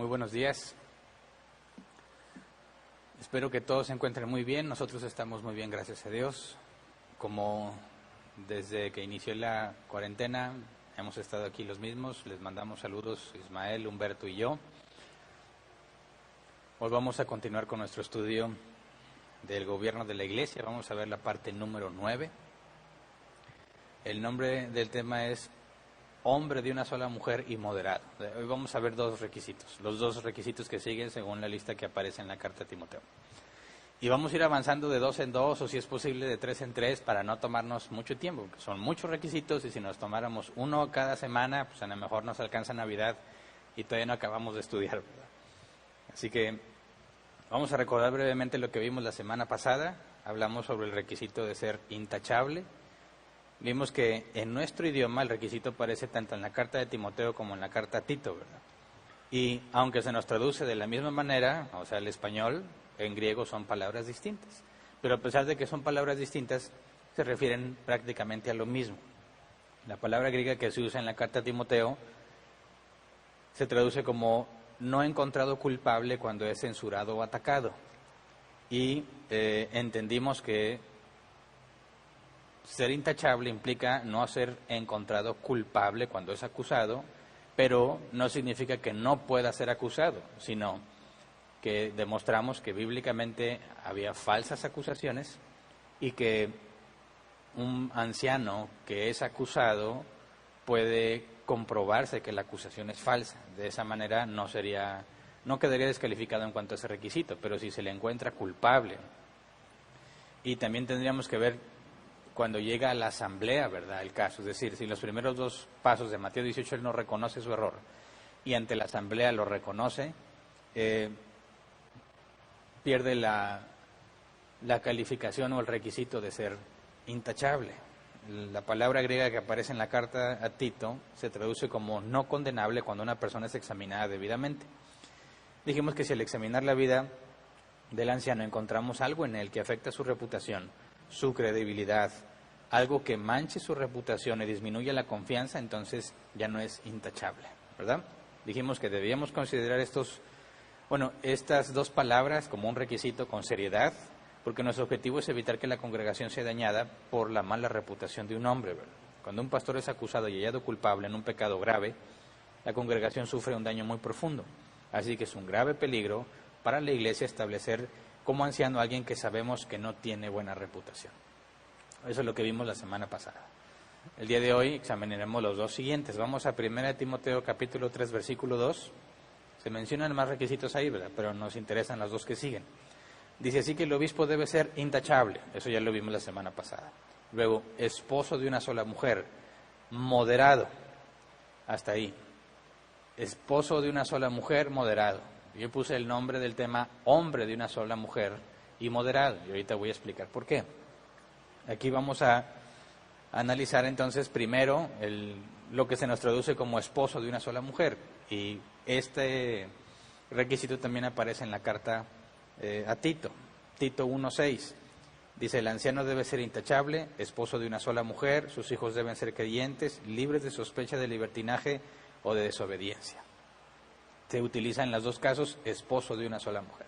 Muy buenos días. Espero que todos se encuentren muy bien. Nosotros estamos muy bien, gracias a Dios. Como desde que inició la cuarentena, hemos estado aquí los mismos. Les mandamos saludos Ismael, Humberto y yo. Hoy vamos a continuar con nuestro estudio del gobierno de la Iglesia. Vamos a ver la parte número 9. El nombre del tema es hombre de una sola mujer y moderado. Hoy vamos a ver dos requisitos, los dos requisitos que siguen según la lista que aparece en la carta a Timoteo. Y vamos a ir avanzando de 2 en 2 o si es posible de 3 en 3 para no tomarnos mucho tiempo, porque son muchos requisitos y si nos tomáramos uno cada semana, pues a lo mejor nos alcanza Navidad y todavía no acabamos de estudiar, ¿verdad? Así que vamos a recordar brevemente lo que vimos la semana pasada. Hablamos sobre el requisito de ser intachable. Vimos que en nuestro idioma el requisito aparece tanto en la carta de Timoteo como en la carta a Tito, ¿verdad? Y aunque se nos traduce de la misma manera, o sea, el español, en griego son palabras distintas. Pero a pesar de que son palabras distintas, se refieren prácticamente a lo mismo. La palabra griega que se usa en la carta a Timoteo se traduce como no encontrado culpable cuando es censurado o atacado. Y entendimos que ser intachable implica no ser encontrado culpable cuando es acusado, pero no significa que no pueda ser acusado, sino que demostramos que bíblicamente había falsas acusaciones y que un anciano que es acusado puede comprobarse que la acusación es falsa. De esa manera no quedaría descalificado en cuanto a ese requisito, pero si se le encuentra culpable. Y también tendríamos que ver cuando llega a la asamblea, ¿verdad?, el caso. Es decir, si los primeros dos pasos de Mateo 18 él no reconoce su error y ante la asamblea lo reconoce, pierde la calificación o el requisito de ser intachable. La palabra griega que aparece en la carta a Tito se traduce como no condenable cuando una persona es examinada debidamente. Dijimos que si al examinar la vida del anciano encontramos algo en él que afecta su reputación, su credibilidad, algo que manche su reputación y disminuya la confianza, entonces ya no es intachable, ¿verdad? Dijimos que debíamos considerar estas dos palabras como un requisito con seriedad, porque nuestro objetivo es evitar que la congregación sea dañada por la mala reputación de un hombre, ¿verdad? Cuando un pastor es acusado y hallado culpable en un pecado grave, la congregación sufre un daño muy profundo. Así que es un grave peligro para la iglesia establecer como anciano a alguien que sabemos que no tiene buena reputación. Eso es lo que vimos la semana pasada. El día de hoy examinaremos los dos siguientes. Vamos a 1 Timoteo capítulo 3, versículo 2. Se mencionan más requisitos ahí, ¿verdad?, pero nos interesan los dos que siguen. Dice así que el obispo debe ser intachable. Eso ya lo vimos la semana pasada. Luego, esposo de una sola mujer, moderado. Hasta ahí. Esposo de una sola mujer, moderado. Yo puse el nombre del tema hombre de una sola mujer y moderado. Y ahorita voy a explicar por qué. Aquí vamos a analizar entonces primero lo que se nos traduce como esposo de una sola mujer. Y este requisito también aparece en la carta a Tito. Tito 1:6. Dice, el anciano debe ser intachable, esposo de una sola mujer, sus hijos deben ser creyentes, libres de sospecha de libertinaje o de desobediencia. Se utiliza en los dos casos esposo de una sola mujer.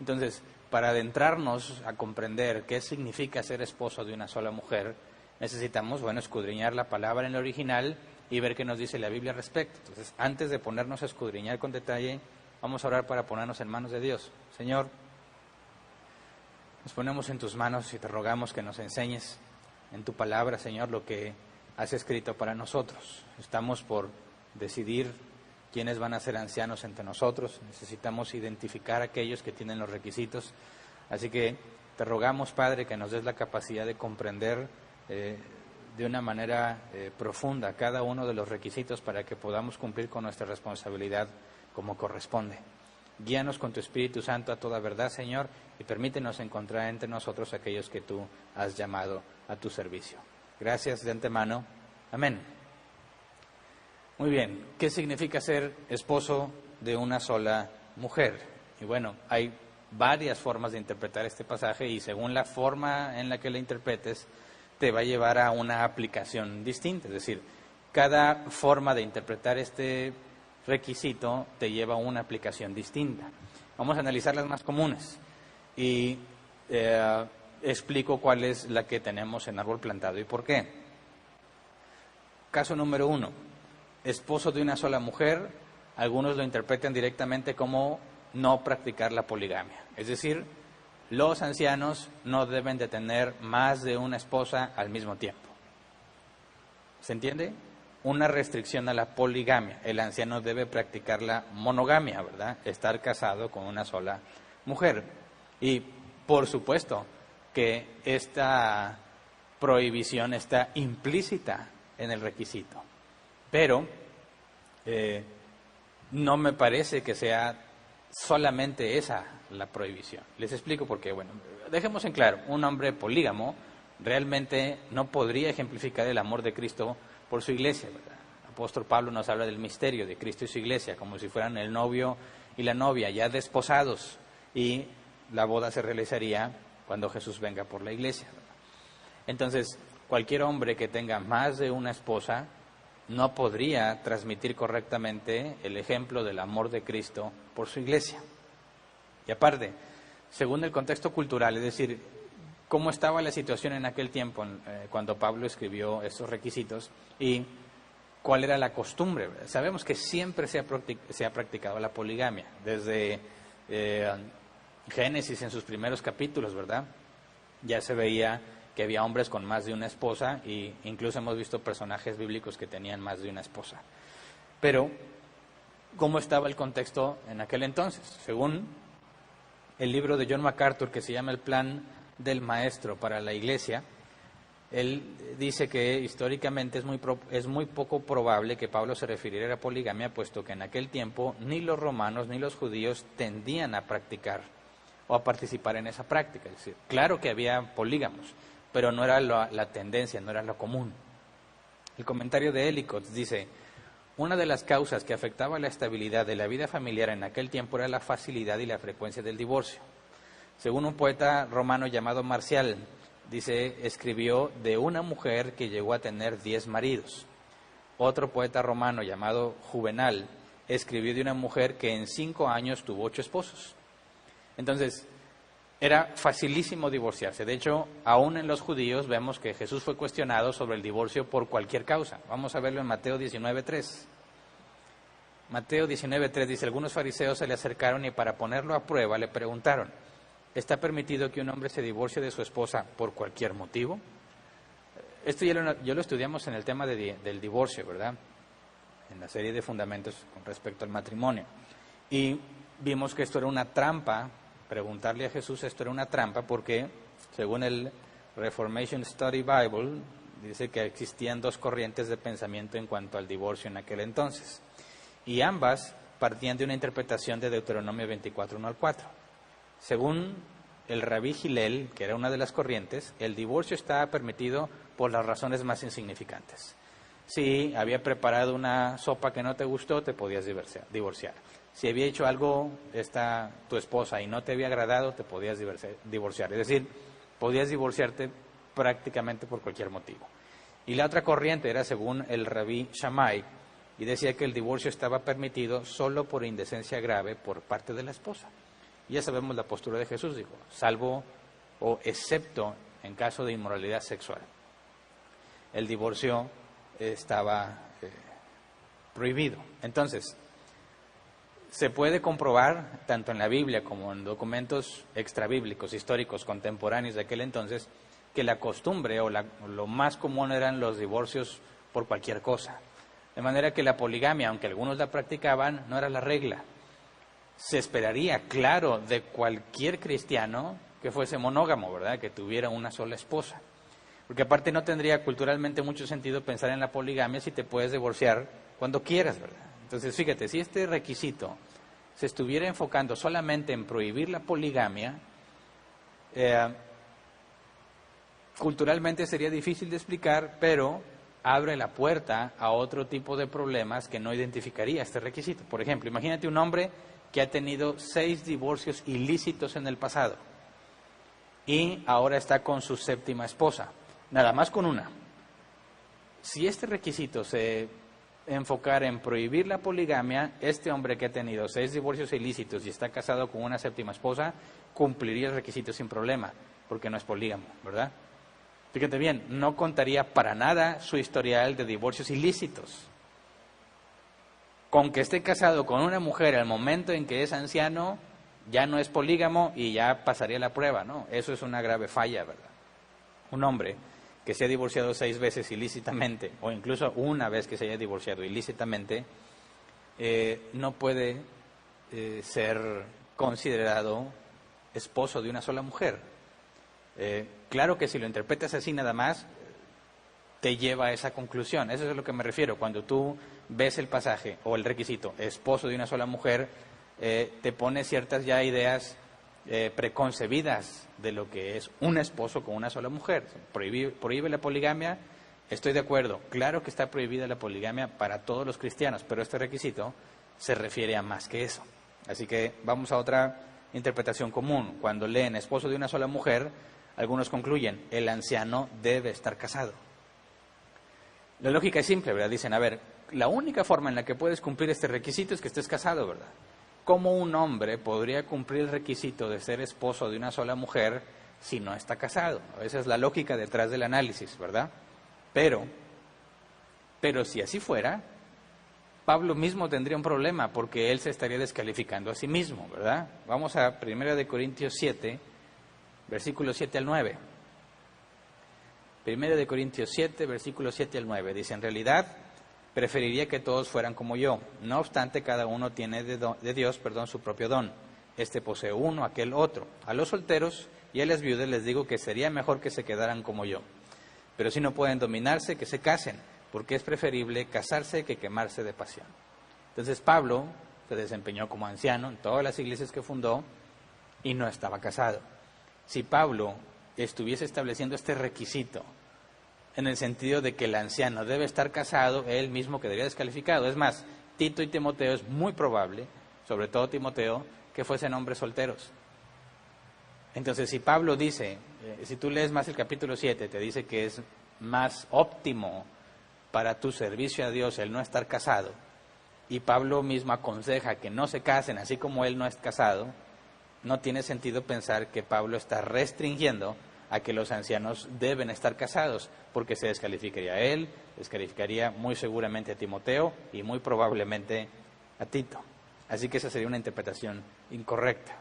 Entonces, para adentrarnos a comprender qué significa ser esposo de una sola mujer, necesitamos, escudriñar la palabra en el original y ver qué nos dice la Biblia al respecto. Entonces, antes de ponernos a escudriñar con detalle, vamos a orar para ponernos en manos de Dios. Señor, nos ponemos en tus manos y te rogamos que nos enseñes en tu palabra, Señor, lo que has escrito para nosotros. Estamos por decidir quiénes van a ser ancianos entre nosotros. Necesitamos identificar a aquellos que tienen los requisitos. Así que te rogamos, Padre, que nos des la capacidad de comprender de una manera profunda cada uno de los requisitos para que podamos cumplir con nuestra responsabilidad como corresponde. Guíanos con tu Espíritu Santo a toda verdad, Señor, y permítenos encontrar entre nosotros aquellos que tú has llamado a tu servicio. Gracias de antemano. Amén. Muy bien, ¿qué significa ser esposo de una sola mujer? Y hay varias formas de interpretar este pasaje y según la forma en la que lo interpretes, te va a llevar a una aplicación distinta. Es decir, cada forma de interpretar este requisito te lleva a una aplicación distinta. Vamos a analizar las más comunes y explico cuál es la que tenemos en árbol plantado y por qué. Caso número 1, esposo de una sola mujer, algunos lo interpretan directamente como no practicar la poligamia. Es decir, los ancianos no deben de tener más de una esposa al mismo tiempo. ¿Se entiende? Una restricción a la poligamia. El anciano debe practicar la monogamia, ¿verdad? Estar casado con una sola mujer. Y, por supuesto, que esta prohibición está implícita en el requisito. Pero no me parece que sea solamente esa la prohibición. Les explico por qué. Bueno, dejemos en claro, un hombre polígamo realmente no podría ejemplificar el amor de Cristo por su iglesia, ¿verdad? El apóstol Pablo nos habla del misterio de Cristo y su iglesia, como si fueran el novio y la novia ya desposados, y la boda se realizaría cuando Jesús venga por la iglesia, ¿verdad? Entonces, cualquier hombre que tenga más de una esposa no podría transmitir correctamente el ejemplo del amor de Cristo por su iglesia. Y aparte, según el contexto cultural, es decir, cómo estaba la situación en aquel tiempo cuando Pablo escribió estos requisitos y cuál era la costumbre. Sabemos que siempre se ha practicado la poligamia, desde Génesis en sus primeros capítulos, ¿verdad? Ya se veía que había hombres con más de una esposa e incluso hemos visto personajes bíblicos que tenían más de una esposa. Pero, ¿cómo estaba el contexto en aquel entonces? Según el libro de John MacArthur, que se llama El Plan del Maestro para la Iglesia, él dice que históricamente es muy poco probable que Pablo se refiriera a la poligamia, puesto que en aquel tiempo ni los romanos ni los judíos tendían a practicar o a participar en esa práctica. Es decir, claro que había polígamos, pero no era la tendencia, no era lo común. El comentario de Ellicott dice: una de las causas que afectaba la estabilidad de la vida familiar en aquel tiempo era la facilidad y la frecuencia del divorcio. Según un poeta romano llamado Marcial, dice, escribió de una mujer que llegó a tener 10 maridos. Otro poeta romano llamado Juvenal escribió de una mujer que en 5 años tuvo 8 esposos. Entonces, era facilísimo divorciarse. De hecho, aún en los judíos vemos que Jesús fue cuestionado sobre el divorcio por cualquier causa. Vamos a verlo en Mateo 19:3. Mateo 19:3 dice, algunos fariseos se le acercaron y para ponerlo a prueba le preguntaron, ¿está permitido que un hombre se divorcie de su esposa por cualquier motivo? Esto ya lo estudiamos en el tema del divorcio, ¿verdad? En la serie de fundamentos con respecto al matrimonio. Y vimos que esto era una trampa. Preguntarle a Jesús esto era una trampa porque, según el Reformation Study Bible, dice que existían 2 corrientes de pensamiento en cuanto al divorcio en aquel entonces. Y ambas partían de una interpretación de Deuteronomio 24:1-4. Según el Rabí Hillel, que era una de las corrientes, el divorcio estaba permitido por las razones más insignificantes. Si había preparado una sopa que no te gustó, te podías divorciar. Si había hecho algo tu esposa y no te había agradado, te podías divorciar. Es decir, podías divorciarte prácticamente por cualquier motivo. Y la otra corriente era según el Rabí Shammai, y decía que el divorcio estaba permitido solo por indecencia grave por parte de la esposa. Ya sabemos la postura de Jesús, dijo, salvo o excepto en caso de inmoralidad sexual. El divorcio estaba prohibido. Entonces, se puede comprobar, tanto en la Biblia como en documentos extrabíblicos, históricos, contemporáneos de aquel entonces, que la costumbre o lo más común eran los divorcios por cualquier cosa. De manera que la poligamia, aunque algunos la practicaban, no era la regla. Se esperaría, claro, de cualquier cristiano que fuese monógamo, ¿verdad? Que tuviera una sola esposa. Porque aparte no tendría culturalmente mucho sentido pensar en la poligamia si te puedes divorciar cuando quieras, ¿verdad? Entonces, fíjate, si este requisito se estuviera enfocando solamente en prohibir la poligamia, culturalmente sería difícil de explicar, pero abre la puerta a otro tipo de problemas que no identificaría este requisito. Por ejemplo, imagínate un hombre que ha tenido 6 divorcios ilícitos en el pasado y ahora está con su 7ª esposa, nada más con una. Si este requisito se enfocar en prohibir la poligamia, este hombre que ha tenido 6 divorcios ilícitos y está casado con una 7ª esposa, cumpliría el requisito sin problema, porque no es polígamo, ¿verdad? Fíjate bien, no contaría para nada su historial de divorcios ilícitos. Con que esté casado con una mujer al momento en que es anciano, ya no es polígamo y ya pasaría la prueba, ¿no? Eso es una grave falla, ¿verdad? Un hombre que se ha divorciado 6 veces ilícitamente, o incluso una vez que se haya divorciado ilícitamente, no puede ser considerado esposo de una sola mujer. Claro que si lo interpretas así nada más, te lleva a esa conclusión. Eso es a lo que me refiero. Cuando tú ves el pasaje o el requisito, esposo de una sola mujer, te pone ciertas ya ideas preconcebidas de lo que es un esposo con una sola mujer. Prohíbe la poligamia, estoy de acuerdo. Claro que está prohibida la poligamia para todos los cristianos, pero este requisito se refiere a más que eso. Así que vamos a otra interpretación común. Cuando leen esposo de una sola mujer, algunos concluyen, el anciano debe estar casado. La lógica es simple, ¿verdad? Dicen, a ver, la única forma en la que puedes cumplir este requisito es que estés casado, ¿verdad? ¿Cómo un hombre podría cumplir el requisito de ser esposo de una sola mujer si no está casado? Esa es la lógica detrás del análisis, ¿verdad? Pero si así fuera, Pablo mismo tendría un problema porque él se estaría descalificando a sí mismo, ¿verdad? Vamos a 1 Corintios 7, versículos 7 al 9. 1 Corintios 7, versículos 7 al 9. Dice, en realidad, preferiría que todos fueran como yo. No obstante, cada uno tiene de Dios, su propio don. Este posee uno, aquel otro. A los solteros y a las viudas les digo que sería mejor que se quedaran como yo. Pero si no pueden dominarse, que se casen, porque es preferible casarse que quemarse de pasión. Entonces Pablo se desempeñó como anciano en todas las iglesias que fundó y no estaba casado. Si Pablo estuviese estableciendo este requisito en el sentido de que el anciano debe estar casado, él mismo quedaría descalificado. Es más, Tito y Timoteo es muy probable, sobre todo Timoteo, que fuesen hombres solteros. Entonces, si Pablo dice, si tú lees más el capítulo 7, te dice que es más óptimo para tu servicio a Dios el no estar casado, y Pablo mismo aconseja que no se casen así como él no es casado, no tiene sentido pensar que Pablo está restringiendo a que los ancianos deben estar casados, porque se descalificaría a él, descalificaría muy seguramente a Timoteo y muy probablemente a Tito. Así que esa sería una interpretación incorrecta.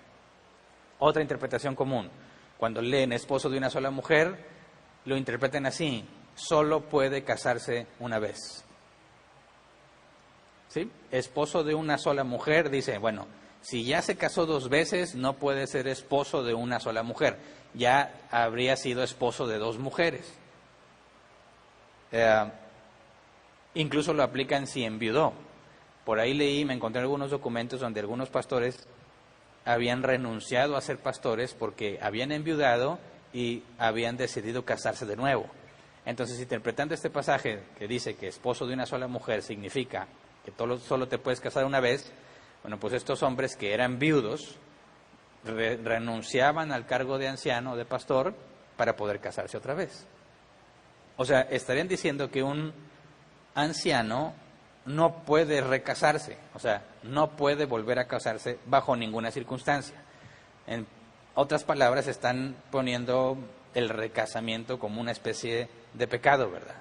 Otra interpretación común, cuando leen esposo de una sola mujer, lo interpretan así, solo puede casarse una vez. ¿Sí? Esposo de una sola mujer, dice, bueno, si ya se casó 2 veces, no puede ser esposo de una sola mujer. Ya habría sido esposo de 2 mujeres. Incluso lo aplican si enviudó. Por ahí leí, me encontré algunos documentos donde algunos pastores habían renunciado a ser pastores porque habían enviudado y habían decidido casarse de nuevo. Entonces, interpretando este pasaje que dice que esposo de una sola mujer significa que solo te puedes casar una vez, bueno, pues estos hombres que eran viudos renunciaban al cargo de anciano o de pastor para poder casarse otra vez. O sea, estarían diciendo que un anciano no puede recasarse, o sea, no puede volver a casarse bajo ninguna circunstancia. En otras palabras, están poniendo el recasamiento como una especie de pecado, ¿verdad?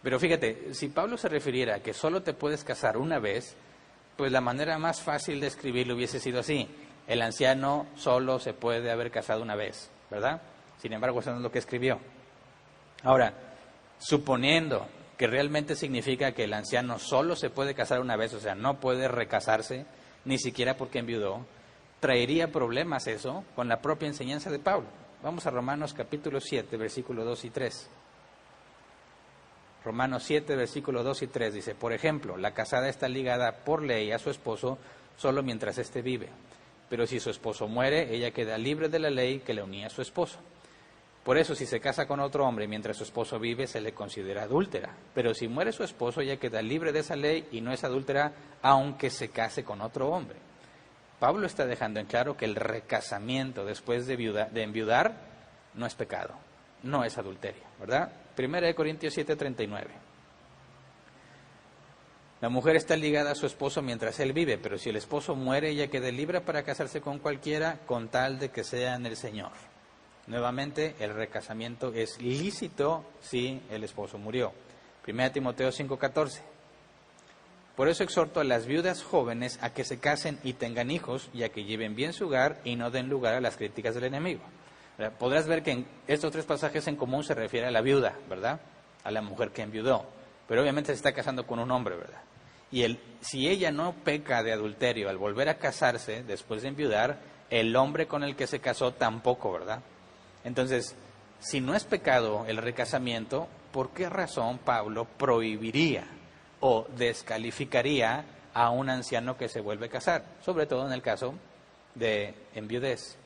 Pero fíjate, si Pablo se refiriera a que solo te puedes casar una vez, pues la manera más fácil de escribirlo hubiese sido así: el anciano solo se puede haber casado una vez, ¿verdad? Sin embargo, eso no es lo que escribió. Ahora, suponiendo que realmente significa que el anciano solo se puede casar una vez, o sea, no puede recasarse, ni siquiera porque enviudó, traería problemas eso con la propia enseñanza de Pablo. Vamos a Romanos capítulo 7, versículos 2 y 3. Romanos 7, versículos 2 y 3 dice, por ejemplo, la casada está ligada por ley a su esposo solo mientras éste vive. Pero si su esposo muere, ella queda libre de la ley que le unía a su esposo. Por eso, si se casa con otro hombre mientras su esposo vive, se le considera adúltera. Pero si muere su esposo, ella queda libre de esa ley y no es adúltera, aunque se case con otro hombre. Pablo está dejando en claro que el recasamiento después de enviudar no es pecado, no es adulterio, ¿verdad? 1 Corintios 7, 39. La mujer está ligada a su esposo mientras él vive, pero si el esposo muere, ella queda libre para casarse con cualquiera, con tal de que sea en el Señor. Nuevamente, el recasamiento es lícito si el esposo murió. 1 Timoteo 5:14. Por eso exhorto a las viudas jóvenes a que se casen y tengan hijos, y a que lleven bien su hogar y no den lugar a las críticas del enemigo. Podrás ver que en estos tres pasajes en común se refiere a la viuda, ¿verdad? A la mujer que enviudó. Pero obviamente se está casando con un hombre, ¿verdad? Y si ella no peca de adulterio al volver a casarse después de enviudar, el hombre con el que se casó tampoco, ¿verdad? Entonces, si no es pecado el recasamiento, ¿por qué razón Pablo prohibiría o descalificaría a un anciano que se vuelve a casar? Sobre todo en el caso de enviudez.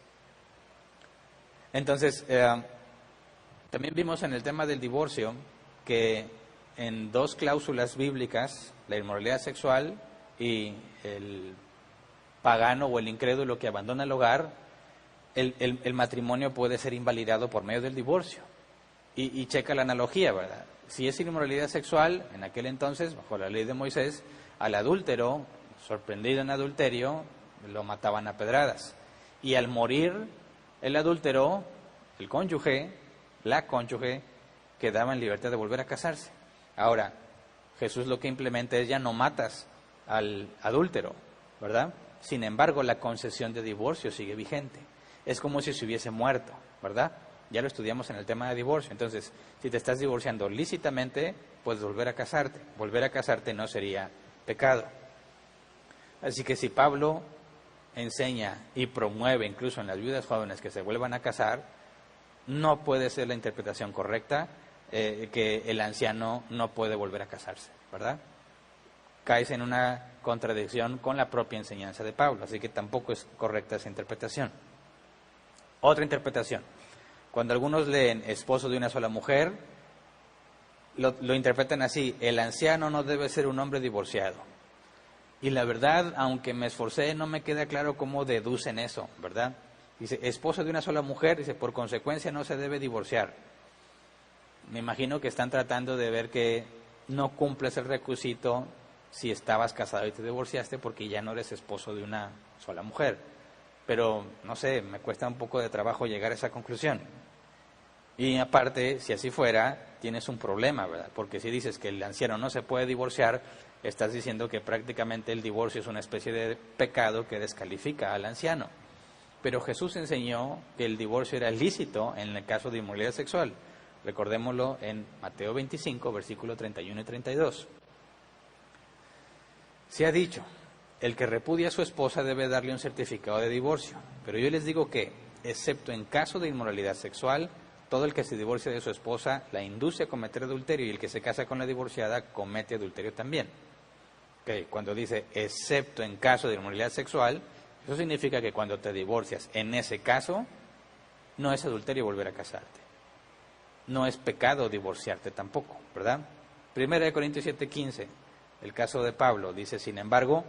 Entonces, también vimos en el tema del divorcio que en dos cláusulas bíblicas, la inmoralidad sexual y el pagano o el incrédulo que abandona el hogar, el matrimonio puede ser invalidado por medio del divorcio. Y checa la analogía, ¿verdad? Si es inmoralidad sexual, en aquel entonces, bajo la ley de Moisés, al adúltero, sorprendido en adulterio, lo mataban a pedradas. Y al morir el adúltero, el cónyuge, la cónyuge, quedaba en libertad de volver a casarse. Ahora, Jesús lo que implementa es ya no matas al adúltero, ¿verdad? Sin embargo, la concesión de divorcio sigue vigente. Es como si se hubiese muerto, ¿verdad? Ya lo estudiamos en el tema de divorcio. Entonces, si te estás divorciando lícitamente, puedes volver a casarte. Volver a casarte no sería pecado. Así que si Pablo enseña y promueve incluso en las viudas jóvenes que se vuelvan a casar, no puede ser la interpretación correcta que el anciano no puede volver a casarse, ¿verdad? Caes en una contradicción con la propia enseñanza de Pablo, así que tampoco es correcta esa interpretación. Otra interpretación. Cuando algunos leen esposo de una sola mujer, lo interpretan así: el anciano no debe ser un hombre divorciado. Y la verdad, aunque me esforcé, no me queda claro cómo deducen eso, ¿verdad? Dice, esposo de una sola mujer, dice, por consecuencia no se debe divorciar. Me imagino que están tratando de ver que no cumples el requisito si estabas casado y te divorciaste porque ya no eres esposo de una sola mujer. Pero, no sé, me cuesta un poco de trabajo llegar a esa conclusión. Y aparte, si así fuera, tienes un problema, ¿verdad? Porque si dices que el anciano no se puede divorciar, estás diciendo que prácticamente el divorcio es una especie de pecado que descalifica al anciano. Pero Jesús enseñó que el divorcio era lícito en el caso de inmoralidad sexual. Recordémoslo en Mateo 25, versículos 31 y 32. Se ha dicho, el que repudia a su esposa debe darle un certificado de divorcio. Pero yo les digo que, excepto en caso de inmoralidad sexual, todo el que se divorcia de su esposa la induce a cometer adulterio, y el que se casa con la divorciada comete adulterio también. Okay, cuando dice excepto en caso de inmoralidad sexual, eso significa que cuando te divorcias, en ese caso, no es adulterio volver a casarte. No es pecado divorciarte tampoco, ¿verdad? 1 Corintios 7:15, el caso de Pablo, dice, sin embargo,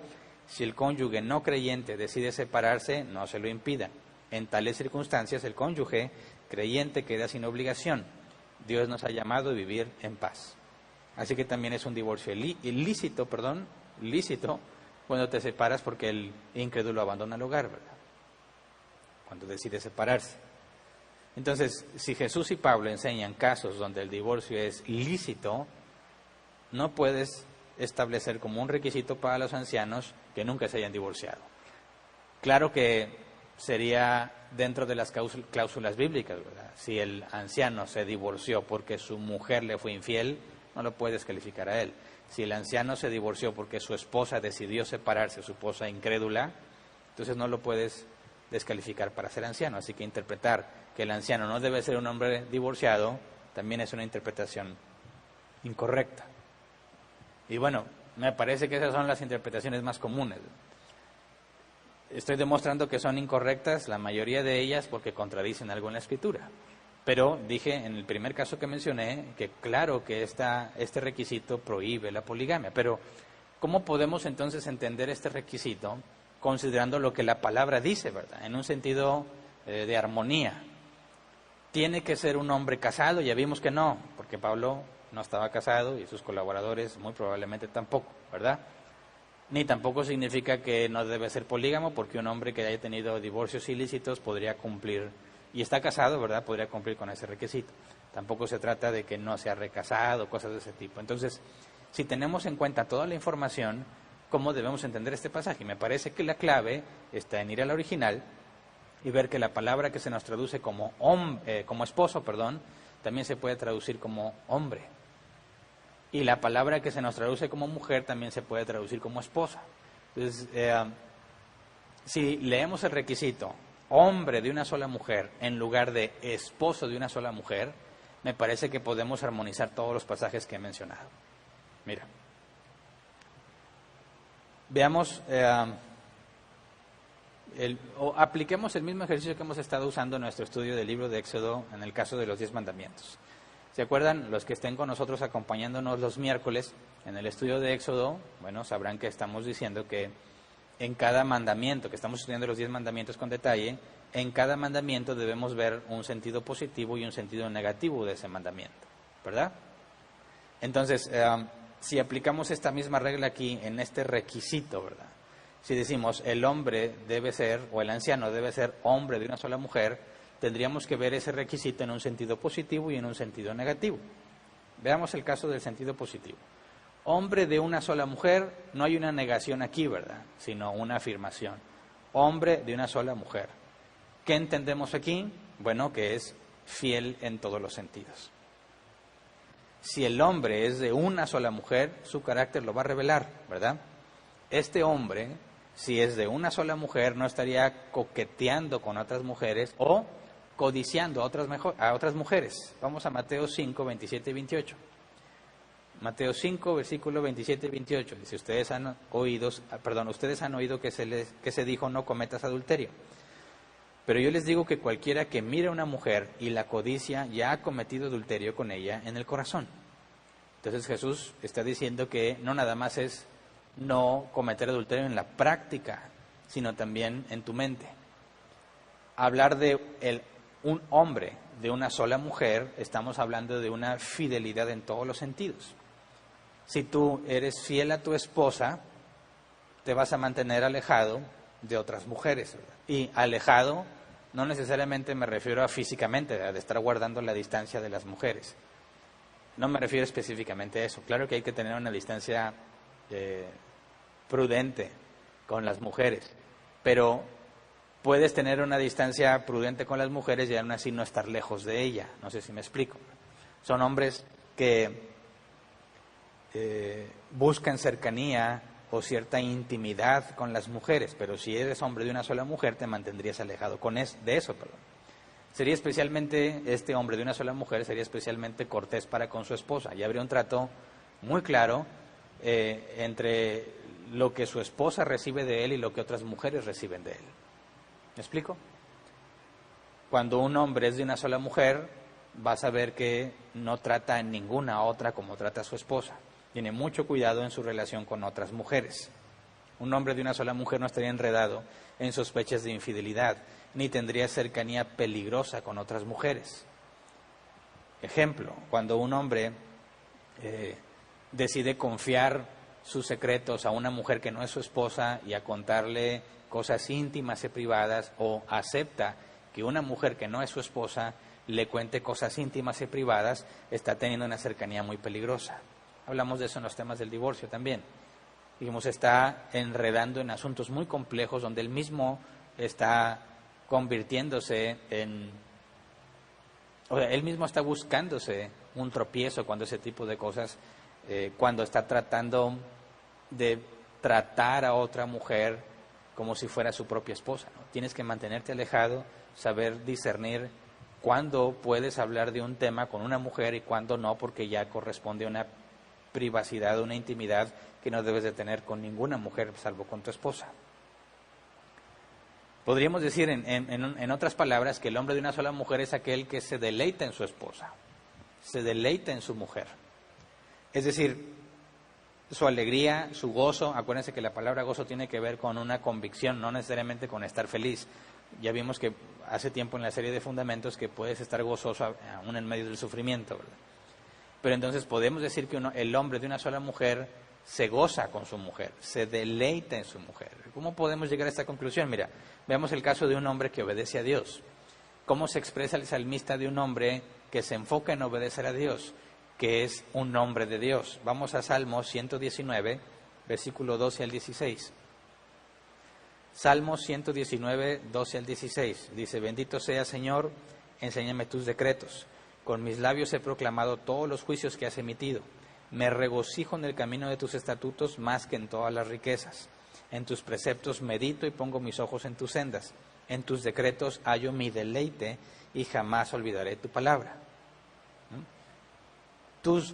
si el cónyuge no creyente decide separarse, no se lo impida. En tales circunstancias, el cónyuge creyente queda sin obligación. Dios nos ha llamado a vivir en paz. Así que también es un divorcio lícito cuando te separas porque el incrédulo abandona el hogar, ¿verdad? Cuando decide separarse. Entonces, si Jesús y Pablo enseñan casos donde el divorcio es lícito, no puedes establecer como un requisito para los ancianos que nunca se hayan divorciado. Claro que sería dentro de las cláusulas bíblicas, ¿verdad? Si el anciano se divorció porque su mujer le fue infiel, no lo puedes calificar a él. Si el anciano se divorció porque su esposa decidió separarse, su esposa incrédula, entonces no lo puedes descalificar para ser anciano. Así que interpretar que el anciano no debe ser un hombre divorciado también es una interpretación incorrecta. Y bueno, me parece que esas son las interpretaciones más comunes. Estoy demostrando que son incorrectas la mayoría de ellas porque contradicen algo en la Escritura. Pero dije en el primer caso que mencioné que claro que este requisito prohíbe la poligamia. Pero ¿cómo podemos entonces entender este requisito considerando lo que la palabra dice, ¿verdad? En un sentido de armonía. ¿Tiene que ser un hombre casado? Ya vimos que no, porque Pablo no estaba casado y sus colaboradores muy probablemente tampoco. ¿verdad? Ni tampoco significa que no debe ser polígamo, porque un hombre que haya tenido divorcios ilícitos podría cumplir, y está casado, ¿verdad?, podría cumplir con ese requisito. Tampoco se trata de que no sea recasado, cosas de ese tipo. Entonces, si tenemos en cuenta toda la información, ¿cómo debemos entender este pasaje? Y me parece que la clave está en ir al original y ver que la palabra que se nos traduce como esposo, también se puede traducir como hombre. Y la palabra que se nos traduce como mujer también se puede traducir como esposa. Entonces, si leemos el requisito hombre de una sola mujer en lugar de esposo de una sola mujer, me parece que podemos armonizar todos los pasajes que he mencionado. Mira, veamos, apliquemos el mismo ejercicio que hemos estado usando en nuestro estudio del libro de Éxodo en el caso de los 10 mandamientos. ¿Se acuerdan? Los que estén con nosotros acompañándonos los miércoles en el estudio de Éxodo, bueno, sabrán que estamos diciendo que en cada mandamiento, que estamos estudiando los 10 mandamientos con detalle, en cada mandamiento debemos ver un sentido positivo y un sentido negativo de ese mandamiento, ¿verdad? Entonces, si aplicamos esta misma regla aquí en este requisito, ¿verdad? Si decimos el hombre debe ser, o el anciano debe ser hombre de una sola mujer, tendríamos que ver ese requisito en un sentido positivo y en un sentido negativo. Veamos el caso del sentido positivo. Hombre de una sola mujer, no hay una negación aquí, ¿verdad?, sino una afirmación. Hombre de una sola mujer. ¿Qué entendemos aquí? Bueno, que es fiel en todos los sentidos. Si el hombre es de una sola mujer, su carácter lo va a revelar, ¿verdad? Este hombre, si es de una sola mujer, no estaría coqueteando con otras mujeres o codiciando a otras mujeres. Vamos a Mateo 5, 27 y 28. Mateo 5, versículo 27 y 28. Dice, ustedes han oído que se dijo, no cometas adulterio. Pero yo les digo que cualquiera que mire a una mujer y la codicia ya ha cometido adulterio con ella en el corazón. Entonces Jesús está diciendo que no nada más es no cometer adulterio en la práctica, sino también en tu mente. Hablar de un hombre de una sola mujer, estamos hablando de una fidelidad en todos los sentidos. Si tú eres fiel a tu esposa, te vas a mantener alejado de otras mujeres, ¿verdad? Y alejado no necesariamente me refiero a físicamente, ¿verdad?, de estar guardando la distancia de las mujeres. No me refiero específicamente a eso. Claro que hay que tener una distancia prudente con las mujeres, pero puedes tener una distancia prudente con las mujeres y aún así no estar lejos de ella. No sé si me explico. Son hombres que buscan cercanía o cierta intimidad con las mujeres, pero si eres hombre de una sola mujer te mantendrías alejado de eso. Sería especialmente, este hombre de una sola mujer sería especialmente cortés para con su esposa, y habría un trato muy claro entre lo que su esposa recibe de él y lo que otras mujeres reciben de él. ¿Me explico? Cuando un hombre es de una sola mujer, vas a ver que no trata a ninguna otra como trata a su esposa. Tiene mucho cuidado en su relación con otras mujeres. Un hombre de una sola mujer no estaría enredado en sospechas de infidelidad, ni tendría cercanía peligrosa con otras mujeres. Ejemplo, cuando un hombre decide confiar sus secretos a una mujer que no es su esposa y a contarle cosas íntimas y privadas, o acepta que una mujer que no es su esposa le cuente cosas íntimas y privadas, está teniendo una cercanía muy peligrosa. Hablamos de eso en los temas del divorcio también. Digamos, está enredando en asuntos muy complejos donde él mismo está convirtiéndose él mismo está buscándose un tropiezo cuando ese tipo de cosas, cuando está tratando de tratar a otra mujer como si fuera su propia esposa, ¿no? Tienes que mantenerte alejado, saber discernir cuándo puedes hablar de un tema con una mujer y cuándo no, porque ya corresponde a una privacidad, una intimidad que no debes de tener con ninguna mujer salvo con tu esposa. Podríamos decir en otras palabras que el hombre de una sola mujer es aquel que se deleita en su esposa, se deleita en su mujer. Es decir, su alegría, su gozo, acuérdense que la palabra gozo tiene que ver con una convicción, no necesariamente con estar feliz. Ya vimos que hace tiempo en la serie de fundamentos que puedes estar gozoso aún en medio del sufrimiento, ¿verdad? Pero entonces podemos decir que el hombre de una sola mujer se goza con su mujer, se deleita en su mujer. ¿Cómo podemos llegar a esta conclusión? Mira, veamos el caso de un hombre que obedece a Dios. ¿Cómo se expresa el salmista de un hombre que se enfoca en obedecer a Dios, que es un hombre de Dios? Vamos a Salmos 119, versículo 12 al 16. Salmos 119, 12 al 16. Dice: bendito sea, Señor, enséñame tus decretos. Con mis labios he proclamado todos los juicios que has emitido. Me regocijo en el camino de tus estatutos más que en todas las riquezas. En tus preceptos medito y pongo mis ojos en tus sendas. En tus decretos hallo mi deleite y jamás olvidaré tu palabra.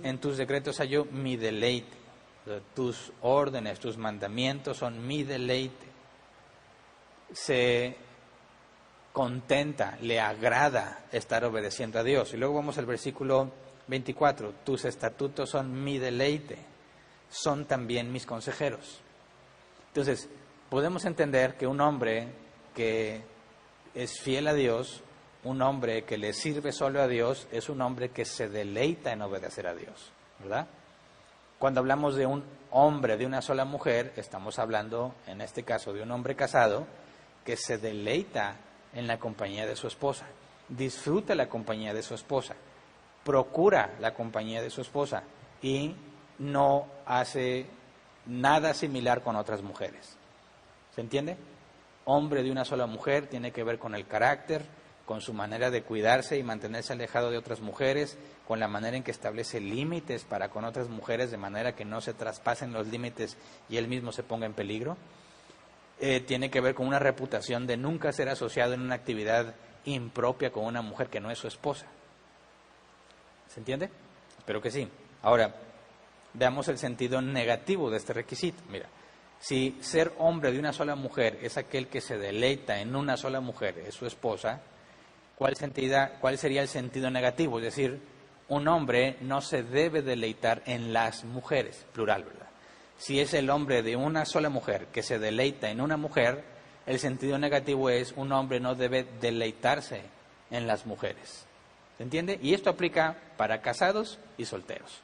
En tus decretos hallo mi deleite. Tus órdenes, tus mandamientos son mi deleite. Se contenta, le agrada estar obedeciendo a Dios. Y luego vamos al versículo 24. Tus estatutos son mi deleite, son también mis consejeros. Entonces, podemos entender que un hombre que es fiel a Dios, un hombre que le sirve solo a Dios, es un hombre que se deleita en obedecer a Dios, ¿verdad? Cuando hablamos de un hombre, de una sola mujer, estamos hablando, en este caso, de un hombre casado que se deleita en la compañía de su esposa, disfruta la compañía de su esposa, procura la compañía de su esposa y no hace nada similar con otras mujeres. ¿Se entiende? Hombre de una sola mujer tiene que ver con el carácter, con su manera de cuidarse y mantenerse alejado de otras mujeres, con la manera en que establece límites para con otras mujeres, de manera que no se traspasen los límites y él mismo se ponga en peligro. Tiene que ver con una reputación de nunca ser asociado en una actividad impropia con una mujer que no es su esposa. ¿Se entiende? Espero que sí. Ahora, veamos el sentido negativo de este requisito. Mira, si ser hombre de una sola mujer es aquel que se deleita en una sola mujer, es su esposa, ¿cuál sería el sentido negativo? Es decir, un hombre no se debe deleitar en las mujeres, plural, ¿verdad? Si es el hombre de una sola mujer que se deleita en una mujer, el sentido negativo es un hombre no debe deleitarse en las mujeres. ¿Se entiende? Y esto aplica para casados y solteros.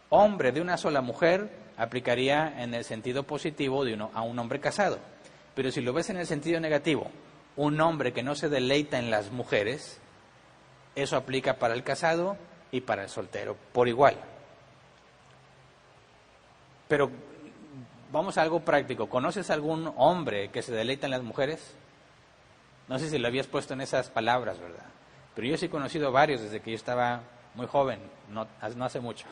Hombre de una sola mujer aplicaría en el sentido positivo a un hombre casado. Pero si lo ves en el sentido negativo, un hombre que no se deleita en las mujeres, eso aplica para el casado y para el soltero, por igual. Pero vamos a algo práctico. ¿Conoces algún hombre que se deleita en las mujeres? No sé si lo habías puesto en esas palabras, ¿verdad? Pero yo sí he conocido varios desde que yo estaba muy joven, no hace mucho.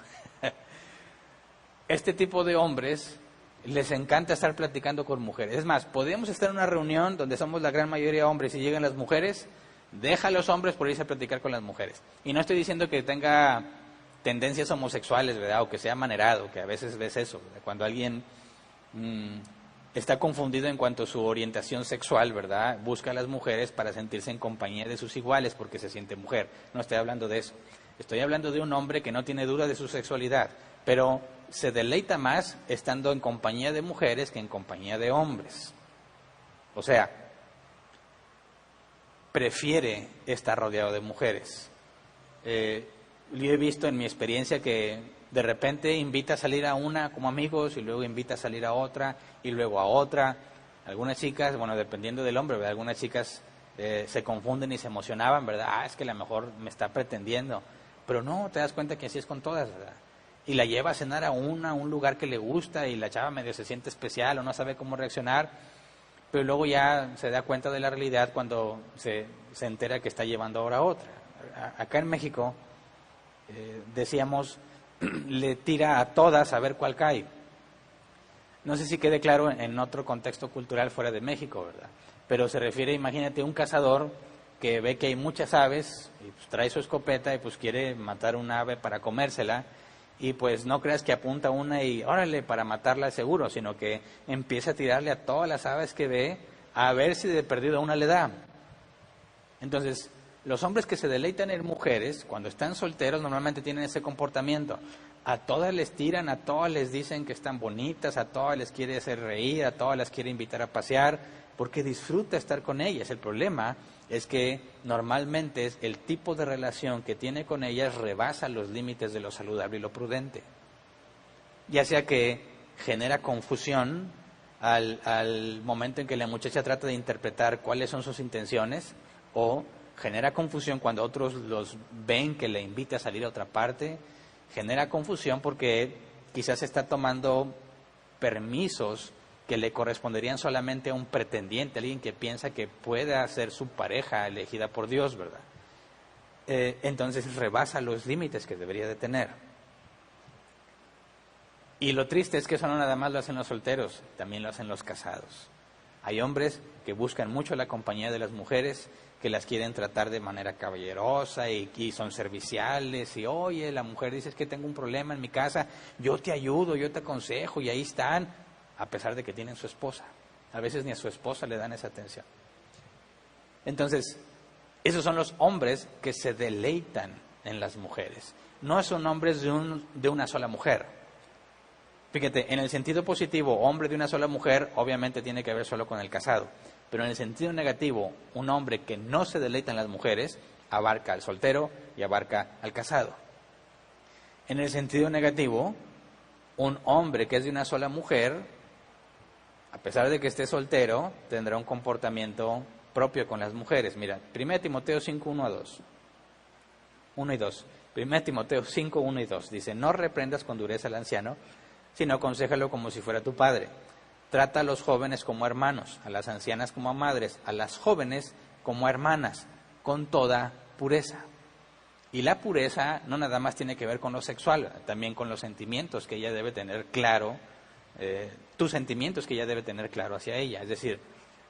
Este tipo de hombres les encanta estar platicando con mujeres. Es más, podemos estar en una reunión donde somos la gran mayoría hombres y llegan las mujeres, deja a los hombres por irse a platicar con las mujeres. Y no estoy diciendo que tenga tendencias homosexuales, ¿verdad? O que sea manerado, que a veces ves eso, ¿verdad? Cuando alguien está confundido en cuanto a su orientación sexual, ¿verdad? Busca a las mujeres para sentirse en compañía de sus iguales porque se siente mujer. No estoy hablando de eso. Estoy hablando de un hombre que no tiene duda de su sexualidad, pero se deleita más estando en compañía de mujeres que en compañía de hombres. O sea, prefiere estar rodeado de mujeres. Yo he visto en mi experiencia que de repente invita a salir a una como amigos y luego invita a salir a otra y luego a otra. Algunas chicas, bueno, dependiendo del hombre, ¿verdad? Algunas chicas se confunden y se emocionaban, ¿verdad? Es que a lo mejor me está pretendiendo. Pero no, te das cuenta que así es con todas, ¿verdad? Y la lleva a cenar a un lugar que le gusta y la chava medio se siente especial o no sabe cómo reaccionar, pero luego ya se da cuenta de la realidad cuando se entera que está llevando ahora a otra. Acá en México decíamos, le tira a todas a ver cuál cae. No sé si quede claro en otro contexto cultural fuera de México, ¿verdad? Pero se refiere, imagínate, un cazador que ve que hay muchas aves y pues trae su escopeta y pues quiere matar una ave para comérsela. Y pues no creas que apunta una y órale para matarla seguro, sino que empieza a tirarle a todas las aves que ve a ver si de perdido una le da. Entonces, los hombres que se deleitan en mujeres, cuando están solteros, normalmente tienen ese comportamiento. A todas les tiran, a todas les dicen que están bonitas, a todas les quiere hacer reír, a todas las quiere invitar a pasear, porque disfruta estar con ellas. El problema es que normalmente el tipo de relación que tiene con ellas rebasa los límites de lo saludable y lo prudente. Ya sea que genera confusión al momento en que la muchacha trata de interpretar cuáles son sus intenciones, o genera confusión cuando otros los ven que le invita a salir a otra parte, genera confusión porque quizás está tomando permisos que le corresponderían solamente a un pretendiente, alguien que piensa que pueda ser su pareja elegida por Dios, ¿verdad? Entonces rebasa los límites que debería de tener. Y lo triste es que eso no nada más lo hacen los solteros, también lo hacen los casados. Hay hombres que buscan mucho la compañía de las mujeres, que las quieren tratar de manera caballerosa y son serviciales, y oye, la mujer dice, es que tengo un problema en mi casa, yo te ayudo, yo te aconsejo, y ahí están, a pesar de que tienen su esposa. A veces ni a su esposa le dan esa atención. Entonces, esos son los hombres que se deleitan en las mujeres. No son hombres de una sola mujer. Fíjate, en el sentido positivo, hombre de una sola mujer, obviamente tiene que ver solo con el casado. Pero en el sentido negativo, un hombre que no se deleita en las mujeres, abarca al soltero y abarca al casado. En el sentido negativo, un hombre que es de una sola mujer, a pesar de que esté soltero, tendrá un comportamiento propio con las mujeres. Mira, 1 Timoteo 5, 1 a 2. 1 y 2. 1 Timoteo 5, 1 y 2. Dice, no reprendas con dureza al anciano, sino aconséjalo como si fuera tu padre. Trata a los jóvenes como hermanos, a las ancianas como a madres, a las jóvenes como a hermanas, con toda pureza. Y la pureza no nada más tiene que ver con lo sexual, también con los sentimientos que ella debe tener claro, tus sentimientos que ella debe tener claro hacia ella. Es decir,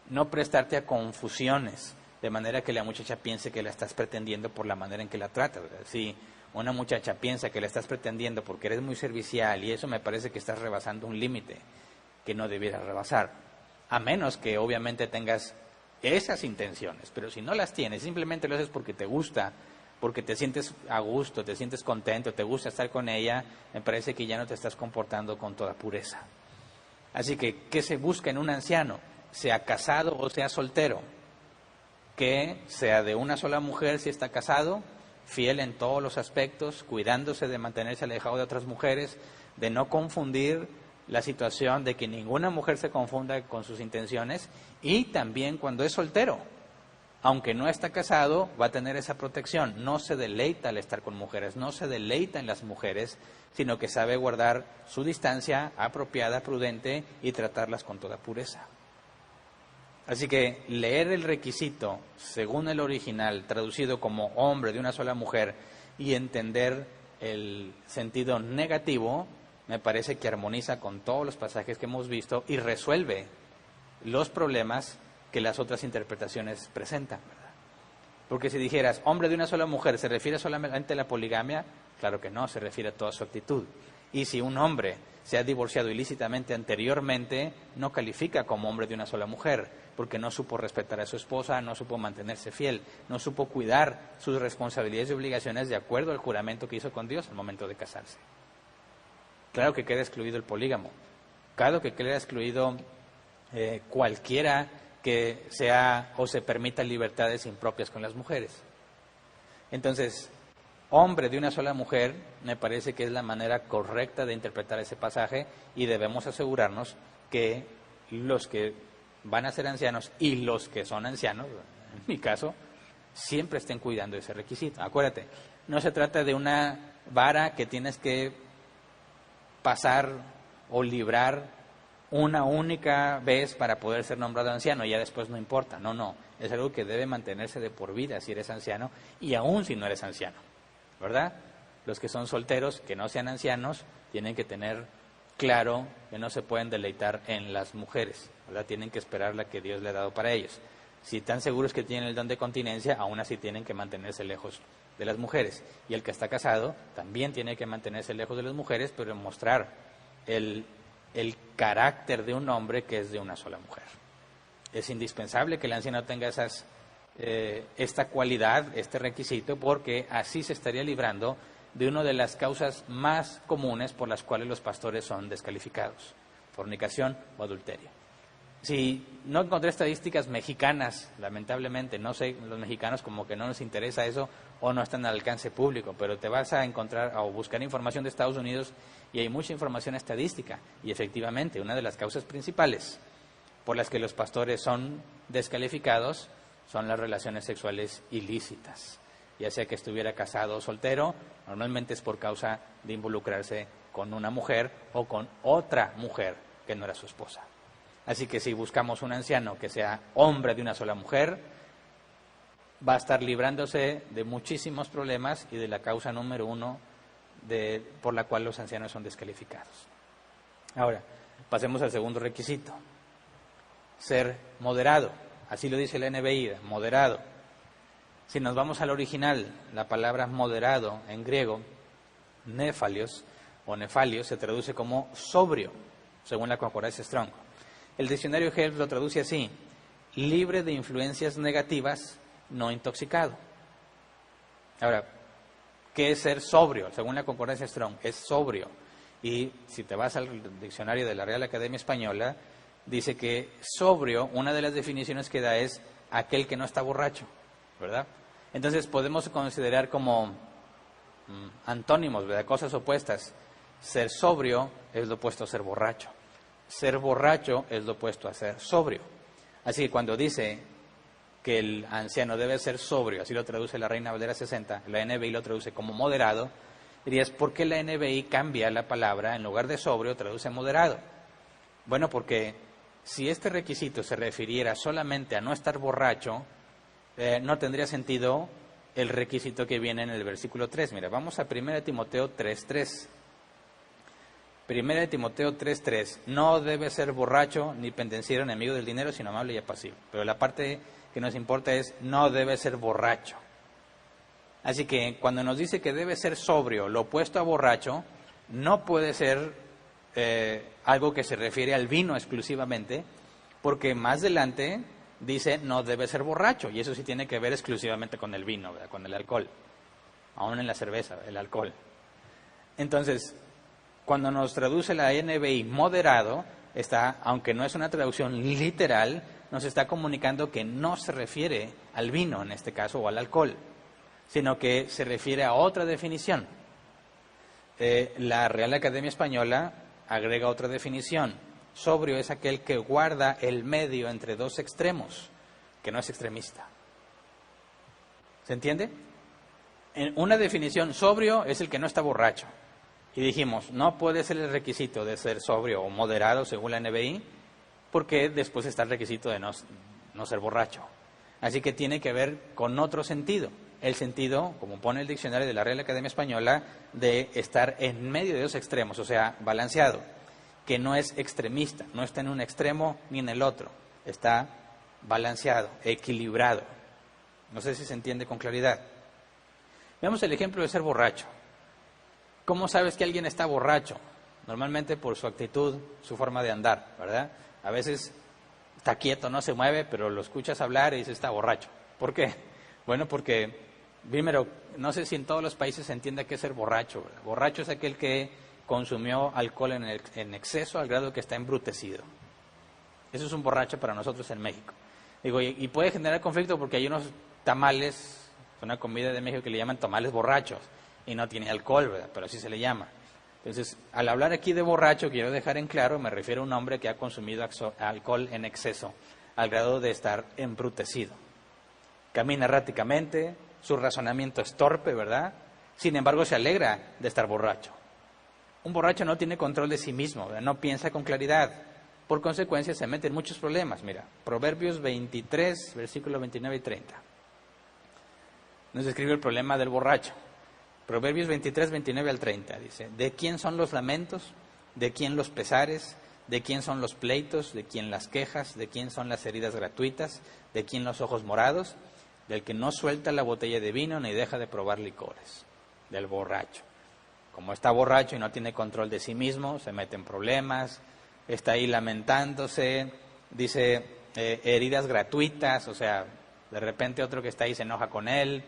no prestarte a confusiones, de manera que la muchacha piense que la estás pretendiendo por la manera en que la tratas. Si una muchacha piensa que la estás pretendiendo porque eres muy servicial, y eso me parece que estás rebasando un límite que no debieras rebasar, a menos que obviamente tengas esas intenciones. Pero si no las tienes, simplemente lo haces porque te gusta, porque te sientes a gusto, te sientes contento, te gusta estar con ella, me parece que ya no te estás comportando con toda pureza. Así que, ¿qué se busca en un anciano? Sea casado o sea soltero, que sea de una sola mujer si está casado, fiel en todos los aspectos, cuidándose de mantenerse alejado de otras mujeres, de no confundir la situación, de que ninguna mujer se confunda con sus intenciones, y también cuando es soltero, aunque no está casado, va a tener esa protección. No se deleita al estar con mujeres, no se deleita en las mujeres, sino que sabe guardar su distancia apropiada, prudente, y tratarlas con toda pureza. Así que leer el requisito según el original, traducido como hombre de una sola mujer, y entender el sentido negativo, me parece que armoniza con todos los pasajes que hemos visto y resuelve los problemas que las otras interpretaciones presentan, ¿verdad? Porque si dijeras, hombre de una sola mujer, ¿se refiere solamente a la poligamia? Claro que no, se refiere a toda su actitud. Y si un hombre se ha divorciado ilícitamente anteriormente, no califica como hombre de una sola mujer, porque no supo respetar a su esposa, no supo mantenerse fiel, no supo cuidar sus responsabilidades y obligaciones de acuerdo al juramento que hizo con Dios al momento de casarse. Claro que queda excluido el polígamo, claro que queda excluido cualquiera que sea o se permita libertades impropias con las mujeres. Entonces, hombre de una sola mujer, me parece que es la manera correcta de interpretar ese pasaje, y debemos asegurarnos que los que van a ser ancianos y los que son ancianos, en mi caso, siempre estén cuidando ese requisito. Acuérdate, no se trata de una vara que tienes que pasar o librar una única vez para poder ser nombrado anciano, y ya después no importa. No, es algo que debe mantenerse de por vida si eres anciano, y aún si no eres anciano, ¿verdad? Los que son solteros, que no sean ancianos, tienen que tener claro que no se pueden deleitar en las mujeres, ¿verdad? Tienen que esperar la que Dios le ha dado para ellos. Si están seguros que tienen el don de continencia, aún así tienen que mantenerse lejos de las mujeres. Y el que está casado también tiene que mantenerse lejos de las mujeres, pero mostrar el carácter de un hombre que es de una sola mujer. Es indispensable que el anciano tenga esta cualidad, este requisito, porque así se estaría librando de una de las causas más comunes por las cuales los pastores son descalificados: fornicación o adulterio. Si no encontré estadísticas mexicanas, lamentablemente, no sé, los mexicanos como que no nos interesa eso o no están al alcance público, pero te vas a encontrar o buscar información de Estados Unidos y hay mucha información estadística. Y efectivamente, una de las causas principales por las que los pastores son descalificados son las relaciones sexuales ilícitas. Ya sea que estuviera casado o soltero, normalmente es por causa de involucrarse con una mujer o con otra mujer que no era su esposa. Así que si buscamos un anciano que sea hombre de una sola mujer, va a estar librándose de muchísimos problemas y de la causa número uno por la cual los ancianos son descalificados. Ahora, pasemos al segundo requisito. Ser moderado. Así lo dice la NBI, moderado. Si nos vamos al original, la palabra moderado en griego, nefalios o nefalios, se traduce como sobrio, según la concordancia Strong. El diccionario Helps lo traduce así: libre de influencias negativas, no intoxicado. Ahora, ¿qué es ser sobrio? Según la concordancia Strong, es sobrio. Y si te vas al diccionario de la Real Academia Española, dice que sobrio, una de las definiciones que da es aquel que no está borracho, ¿verdad? Entonces podemos considerar como antónimos, ¿verdad? Cosas opuestas. Ser sobrio es lo opuesto a ser borracho. Ser borracho es lo opuesto a ser sobrio. Así que cuando dice que el anciano debe ser sobrio, así lo traduce la Reina Valera 60, la NBI lo traduce como moderado, dirías, ¿por qué la NBI cambia la palabra? En lugar de sobrio, traduce moderado. Bueno, porque si este requisito se refiriera solamente a no estar borracho, no tendría sentido el requisito que viene en el versículo 3. Mira, vamos a 1 Timoteo 3:3. 1 Timoteo 3:3, no debe ser borracho ni pendenciero, enemigo del dinero, sino amable y apacible. Pero la parte que nos importa es, no debe ser borracho. Así que cuando nos dice que debe ser sobrio, lo opuesto a borracho, no puede ser algo que se refiere al vino exclusivamente, porque más adelante dice, no debe ser borracho, y eso sí tiene que ver exclusivamente con el vino, ¿verdad? Con el alcohol, aún en la cerveza, el alcohol. Entonces, cuando nos traduce la NBI moderado, aunque no es una traducción literal, nos está comunicando que no se refiere al vino, en este caso, o al alcohol, sino que se refiere a otra definición. La Real Academia Española agrega otra definición. Sobrio es aquel que guarda el medio entre dos extremos, que no es extremista. ¿Se entiende? En una definición, sobrio es el que no está borracho. Y dijimos, no puede ser el requisito de ser sobrio o moderado según la NBI, porque después está el requisito de no ser borracho. Así que tiene que ver con otro sentido. El sentido, como pone el diccionario de la Real Academia Española, de estar en medio de dos extremos, o sea, balanceado, que no es extremista, no está en un extremo ni en el otro, está balanceado, equilibrado. No sé si se entiende con claridad. Veamos el ejemplo de ser borracho. ¿Cómo sabes que alguien está borracho? Normalmente por su actitud, su forma de andar, ¿verdad? A veces está quieto, no se mueve, pero lo escuchas hablar y dices, está borracho. ¿Por qué? Bueno, porque, primero, no sé si en todos los países se entiende qué es ser borracho, ¿verdad? Borracho es aquel que consumió alcohol en exceso al grado que está embrutecido. Eso es un borracho para nosotros en México. Digo, y puede generar conflicto porque hay unos tamales, una comida de México que le llaman tamales borrachos, y no tiene alcohol, ¿verdad? Pero así se le llama. Entonces, al hablar aquí de borracho, quiero dejar en claro, me refiero a un hombre que ha consumido alcohol en exceso, al grado de estar embrutecido. Camina erráticamente, su razonamiento es torpe, ¿verdad? Sin embargo, se alegra de estar borracho. Un borracho no tiene control de sí mismo, ¿verdad? No piensa con claridad. Por consecuencia, se mete en muchos problemas. Mira, Proverbios 23, versículos 29 y 30. Nos describe el problema del borracho. Proverbios 23, 29 al 30, dice, ¿de quién son los lamentos? ¿De quién los pesares? ¿De quién son los pleitos? ¿De quién las quejas? ¿De quién son las heridas gratuitas? ¿De quién los ojos morados? Del que no suelta la botella de vino ni deja de probar licores, del borracho. Como está borracho y no tiene control de sí mismo, se mete en problemas, está ahí lamentándose, dice heridas gratuitas, o sea, de repente otro que está ahí se enoja con él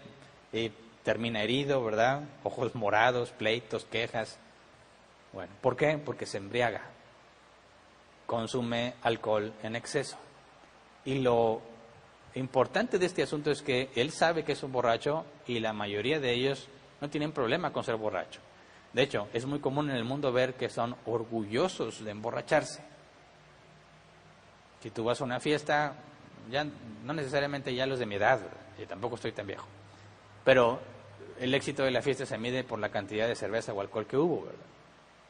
y termina herido, ¿verdad? Ojos morados, pleitos, quejas. Bueno, ¿por qué? Porque se embriaga. consume alcohol en exceso. Y lo importante de este asunto es que él sabe que es un borracho y la mayoría de ellos no tienen problema con ser borracho. De hecho, es muy común en el mundo ver que son orgullosos de emborracharse. Si tú vas a una fiesta, ya no necesariamente ya los de mi edad, yo tampoco estoy tan viejo, pero el éxito de la fiesta se mide por la cantidad de cerveza o alcohol que hubo, ¿verdad?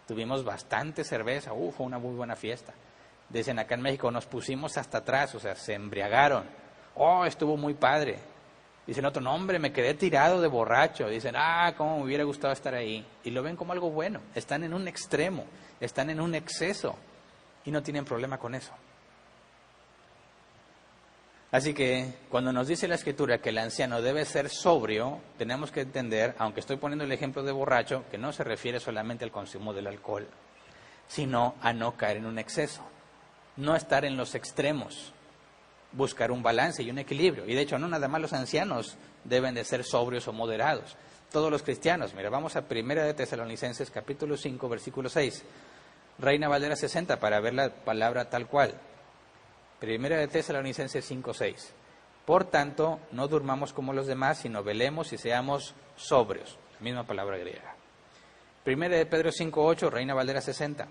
Tuvimos bastante cerveza, fue una muy buena fiesta. Dicen acá en México, nos pusimos hasta atrás, o sea, se embriagaron. Estuvo muy padre. Dicen otro, no hombre, me quedé tirado de borracho. Dicen, cómo me hubiera gustado estar ahí. Y lo ven como algo bueno. Están en un extremo, están en un exceso y no tienen problema con eso. Así que cuando nos dice la Escritura que el anciano debe ser sobrio, tenemos que entender, aunque estoy poniendo el ejemplo de borracho, que no se refiere solamente al consumo del alcohol, sino a no caer en un exceso, no estar en los extremos, buscar un balance y un equilibrio. Y de hecho, no nada más los ancianos deben de ser sobrios o moderados, todos los cristianos. Mira, vamos a 1 de Tesalonicenses capítulo 5, versículo 6, Reina Valera 60, para ver la palabra tal cual. 1 de Tesalonicenses 5, 6. Por tanto, no durmamos como los demás, sino velemos y seamos sobrios. La misma palabra griega. 1 de Pedro 5, 8, Reina Valera 60.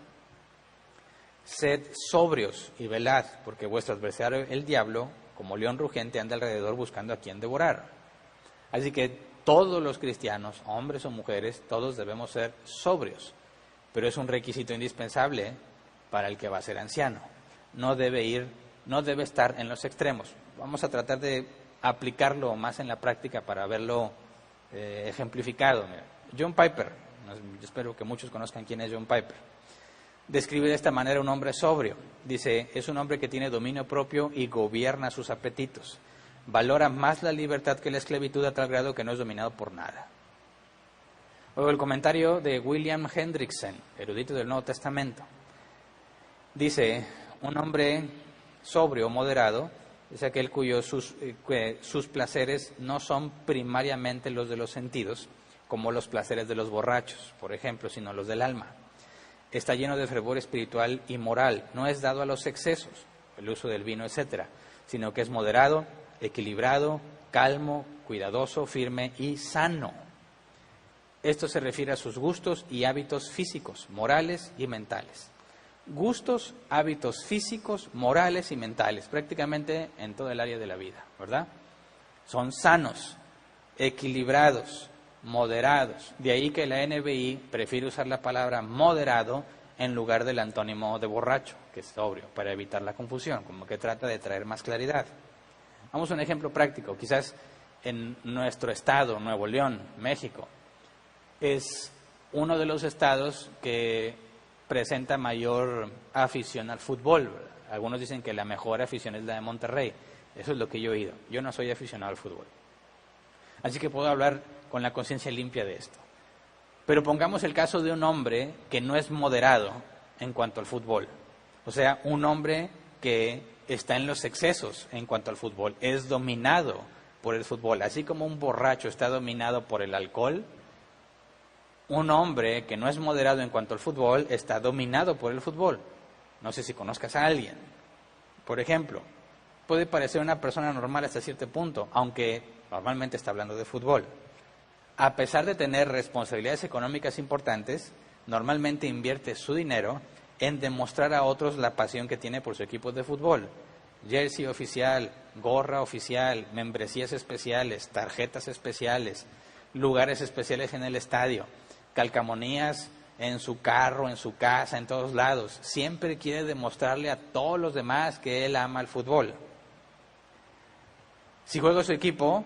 Sed sobrios y velad, porque vuestro adversario, el diablo, como león rugiente, anda alrededor buscando a quien devorar. Así que todos los cristianos, hombres o mujeres, todos debemos ser sobrios. Pero es un requisito indispensable para el que va a ser anciano. No debe estar en los extremos. Vamos a tratar de aplicarlo más en la práctica para verlo ejemplificado. Mira, John Piper, yo espero que muchos conozcan quién es John Piper, describe de esta manera un hombre sobrio. Dice, es un hombre que tiene dominio propio y gobierna sus apetitos. Valora más la libertad que la esclavitud a tal grado que no es dominado por nada. Luego el comentario de William Hendrickson, erudito del Nuevo Testamento. Dice, un hombre sobrio o moderado es aquel cuyos sus placeres no son primariamente los de los sentidos, como los placeres de los borrachos, por ejemplo, sino los del alma. Está lleno de fervor espiritual y moral, no es dado a los excesos, el uso del vino, etcétera, sino que es moderado, equilibrado, calmo, cuidadoso, firme y sano. Esto se refiere a sus gustos y hábitos físicos, morales y mentales. Gustos, hábitos físicos, morales y mentales, prácticamente en todo el área de la vida, ¿verdad? Son sanos, equilibrados, moderados. De ahí que la NBI prefiere usar la palabra moderado en lugar del antónimo de borracho, que es sobrio, para evitar la confusión, como que trata de traer más claridad. Vamos a un ejemplo práctico. Quizás en nuestro estado, Nuevo León, México, es uno de los estados que presenta mayor afición al fútbol, ¿verdad? Algunos dicen que la mejor afición es la de Monterrey. Eso es lo que yo he oído. Yo no soy aficionado al fútbol. Así que puedo hablar con la conciencia limpia de esto. Pero pongamos el caso de un hombre que no es moderado en cuanto al fútbol. O sea, un hombre que está en los excesos en cuanto al fútbol. Es dominado por el fútbol. Así como un borracho está dominado por el alcohol, un hombre que no es moderado en cuanto al fútbol está dominado por el fútbol. No sé si conozcas a alguien. Por ejemplo, puede parecer una persona normal hasta cierto punto, aunque normalmente está hablando de fútbol. A pesar de tener responsabilidades económicas importantes, normalmente invierte su dinero en demostrar a otros la pasión que tiene por su equipo de fútbol. Jersey oficial, gorra oficial, membresías especiales, tarjetas especiales, lugares especiales en el estadio, calcamonías en su carro, en su casa, en todos lados. Siempre quiere demostrarle a todos los demás que él ama el fútbol. Si juega su equipo,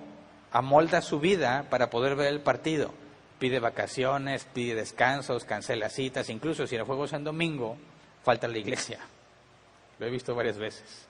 amolda su vida para poder ver el partido. Pide vacaciones, pide descansos, cancela citas, incluso si el juego es en domingo, falta a la iglesia. Lo he visto varias veces.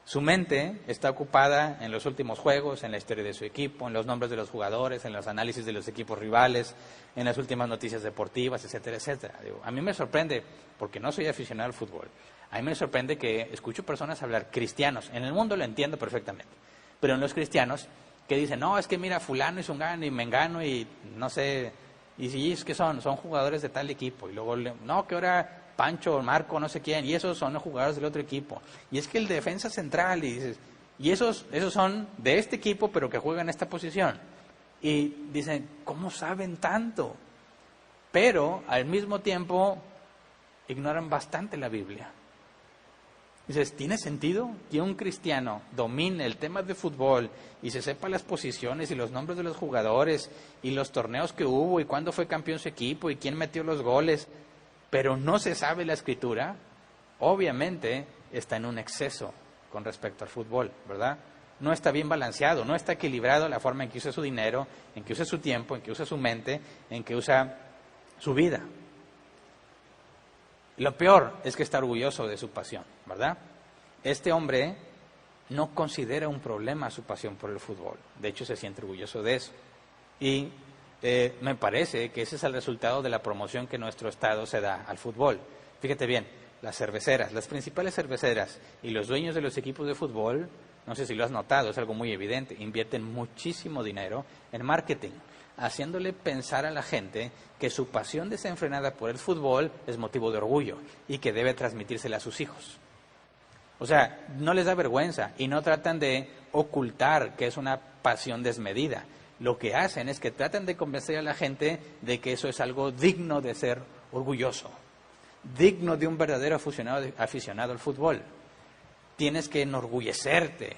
Su mente está ocupada en los últimos juegos, en la historia de su equipo, en los nombres de los jugadores, en los análisis de los equipos rivales, en las últimas noticias deportivas, etcétera, etcétera. A mí me sorprende, porque no soy aficionado al fútbol, a mí me sorprende que escucho personas hablar, cristianos, en el mundo lo entiendo perfectamente, pero en los cristianos que dicen, no, es que mira, fulano y zungano y mengano y no sé, y si es que son jugadores de tal equipo, y luego, no, que ahora Pancho, Marco, no sé quién, y esos son los jugadores del otro equipo. Y es que el defensa central, y dices, y esos son de este equipo, pero que juegan en esta posición. Y dicen, ¿cómo saben tanto? Pero al mismo tiempo ignoran bastante la Biblia. Dices, ¿tiene sentido que un cristiano domine el tema de fútbol y se sepa las posiciones y los nombres de los jugadores y los torneos que hubo y cuándo fue campeón su equipo y quién metió los goles, pero no se sabe la escritura? Obviamente está en un exceso con respecto al fútbol, ¿verdad? No está bien balanceado, no está equilibrado la forma en que usa su dinero, en que usa su tiempo, en que usa su mente, en que usa su vida. Lo peor es que está orgulloso de su pasión, ¿verdad? Este hombre no considera un problema su pasión por el fútbol. De hecho, se siente orgulloso de eso. Y me parece que ese es el resultado de la promoción que nuestro Estado se da al fútbol. Fíjate bien, las cerveceras, las principales cerveceras y los dueños de los equipos de fútbol, no sé si lo has notado, es algo muy evidente, invierten muchísimo dinero en marketing, haciéndole pensar a la gente que su pasión desenfrenada por el fútbol es motivo de orgullo y que debe transmitírsela a sus hijos. O sea, no les da vergüenza y no tratan de ocultar que es una pasión desmedida. Lo que hacen es que tratan de convencer a la gente de que eso es algo digno de ser orgulloso, digno de un verdadero aficionado al fútbol. Tienes que enorgullecerte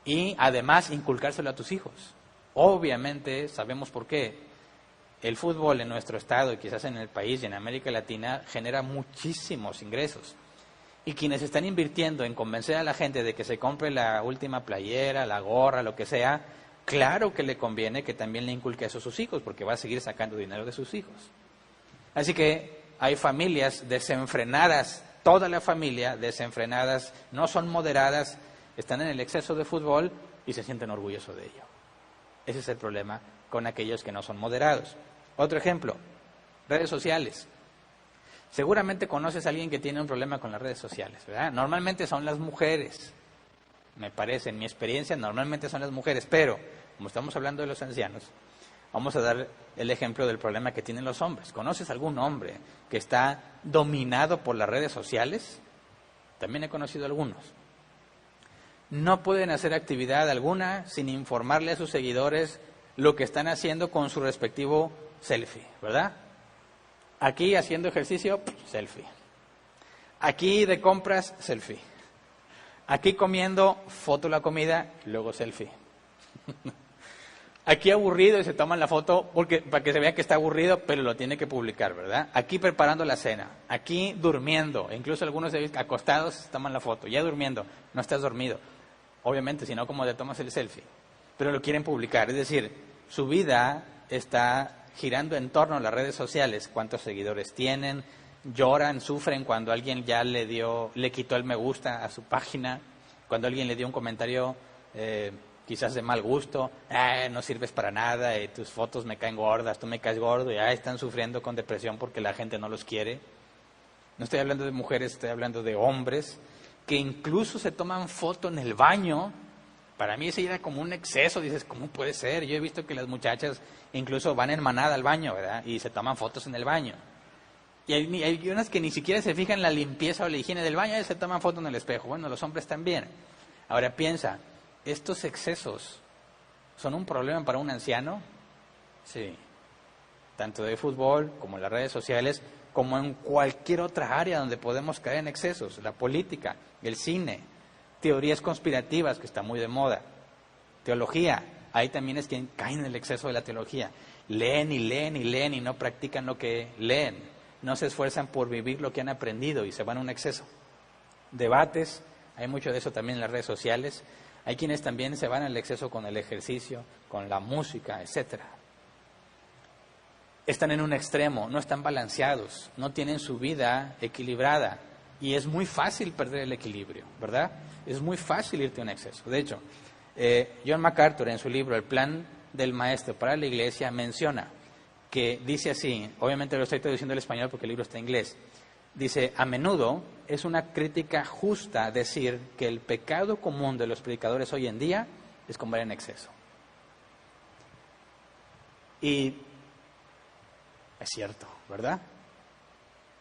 y además inculcárselo a tus hijos. Obviamente sabemos por qué. El fútbol en nuestro estado y quizás en el país y en América Latina genera muchísimos ingresos. Y quienes están invirtiendo en convencer a la gente de que se compre la última playera, la gorra, lo que sea, claro que le conviene que también le inculque eso a sus hijos, porque va a seguir sacando dinero de sus hijos. Así que hay familias desenfrenadas, toda la familia desenfrenadas, no son moderadas, están en el exceso de fútbol y se sienten orgullosos de ello. Ese es el problema con aquellos que no son moderados. Otro ejemplo, redes sociales. Seguramente conoces a alguien que tiene un problema con las redes sociales, ¿verdad? Normalmente son las mujeres, me parece, en mi experiencia, normalmente son las mujeres, pero como estamos hablando de los ancianos, vamos a dar el ejemplo del problema que tienen los hombres. ¿Conoces algún hombre que está dominado por las redes sociales? También he conocido algunos. No pueden hacer actividad alguna sin informarle a sus seguidores lo que están haciendo con su respectivo selfie, ¿verdad? Aquí haciendo ejercicio, selfie. Aquí de compras, selfie. Aquí comiendo, foto de la comida, luego selfie. Aquí aburrido y se toman la foto para que se vea que está aburrido, pero lo tiene que publicar, ¿verdad? Aquí preparando la cena, aquí durmiendo, incluso algunos acostados se toman la foto, ya durmiendo, no estás dormido. Obviamente, si no, ¿cómo te tomas el selfie? Pero lo quieren publicar, es decir, su vida está girando en torno a las redes sociales, cuántos seguidores tienen, lloran, sufren cuando alguien ya le quitó el me gusta a su página, cuando alguien le dio un comentario quizás de mal gusto, no sirves para nada, tus fotos me caen gordas, tú me caes gordo, y están sufriendo con depresión porque la gente no los quiere. No estoy hablando de mujeres, estoy hablando de hombres que incluso se toman foto en el baño. Para mí eso era como un exceso, dices, ¿cómo puede ser? Yo he visto que las muchachas incluso van en manada al baño, ¿verdad? Y se toman fotos en el baño. Y hay unas que ni siquiera se fijan en la limpieza o la higiene del baño, y se toman fotos en el espejo. Bueno, los hombres también. Ahora piensa, ¿estos excesos son un problema para un anciano? Sí. Tanto de fútbol como en las redes sociales, como en cualquier otra área donde podemos caer en excesos. La política, el cine, teorías conspirativas, que está muy de moda, teología, ahí también es quien cae en el exceso de la teología. Leen y leen y leen y no practican lo que leen, no se esfuerzan por vivir lo que han aprendido y se van a un exceso. Debates, hay mucho de eso también en las redes sociales, hay quienes también se van al exceso con el ejercicio, con la música, etcétera. Están en un extremo, no están balanceados, no tienen su vida equilibrada y es muy fácil perder el equilibrio, ¿verdad? Es muy fácil irte a un exceso. De hecho, John MacArthur en su libro El plan del maestro para la iglesia menciona que dice así, obviamente lo estoy traduciendo al español porque el libro está en inglés, dice, a menudo es una crítica justa decir que el pecado común de los predicadores hoy en día es comer en exceso. Y es cierto, ¿verdad?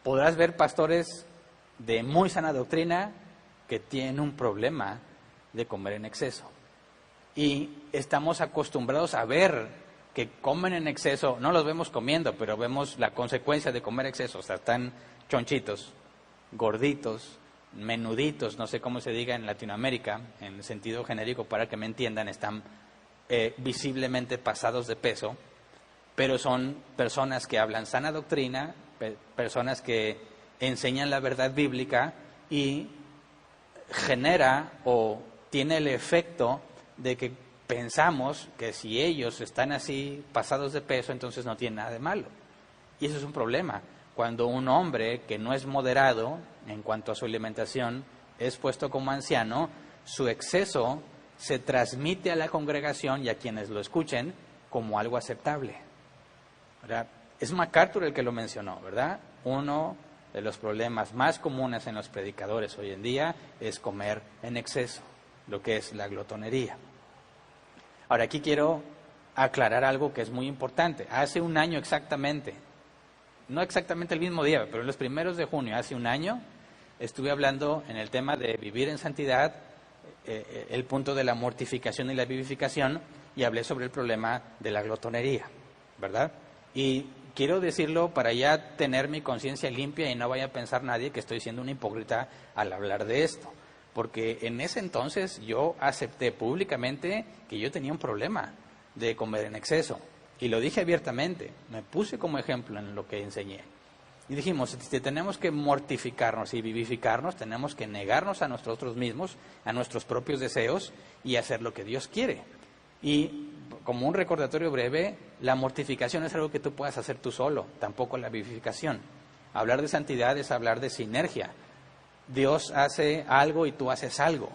podrás ver pastores de muy sana doctrina que tienen un problema de comer en exceso. Y estamos acostumbrados a ver que comen en exceso, no los vemos comiendo, pero vemos la consecuencia de comer exceso. O sea, están chonchitos, gorditos, menuditos, no sé cómo se diga en Latinoamérica, en sentido genérico para que me entiendan, están visiblemente pasados de peso, pero son personas que hablan sana doctrina, personas que enseñan la verdad bíblica y genera o tiene el efecto de que pensamos que si ellos están así pasados de peso, entonces no tiene nada de malo. Y eso es un problema. Cuando un hombre que no es moderado en cuanto a su alimentación es puesto como anciano, su exceso se transmite a la congregación y a quienes lo escuchen como algo aceptable, ¿verdad? Es MacArthur el que lo mencionó, ¿verdad? Uno de los problemas más comunes en los predicadores hoy en día es comer en exceso, lo que es la glotonería. Ahora, aquí quiero aclarar algo que es muy importante. Hace un año exactamente, no exactamente el mismo día, pero en los primeros de junio, hace un año, estuve hablando en el tema de vivir en santidad, el punto de la mortificación y la vivificación, y hablé sobre el problema de la glotonería, ¿verdad? Y quiero decirlo para ya tener mi conciencia limpia y no vaya a pensar nadie que estoy siendo un hipócrita al hablar de esto. Porque en ese entonces yo acepté públicamente que yo tenía un problema de comer en exceso. Y lo dije abiertamente, me puse como ejemplo en lo que enseñé. Y dijimos, si tenemos que mortificarnos y vivificarnos, tenemos que negarnos a nosotros mismos, a nuestros propios deseos y hacer lo que Dios quiere. Y como un recordatorio breve, la mortificación es algo que tú puedas hacer tú solo, tampoco la vivificación. Hablar de santidad es hablar de sinergia. Dios hace algo y tú haces algo.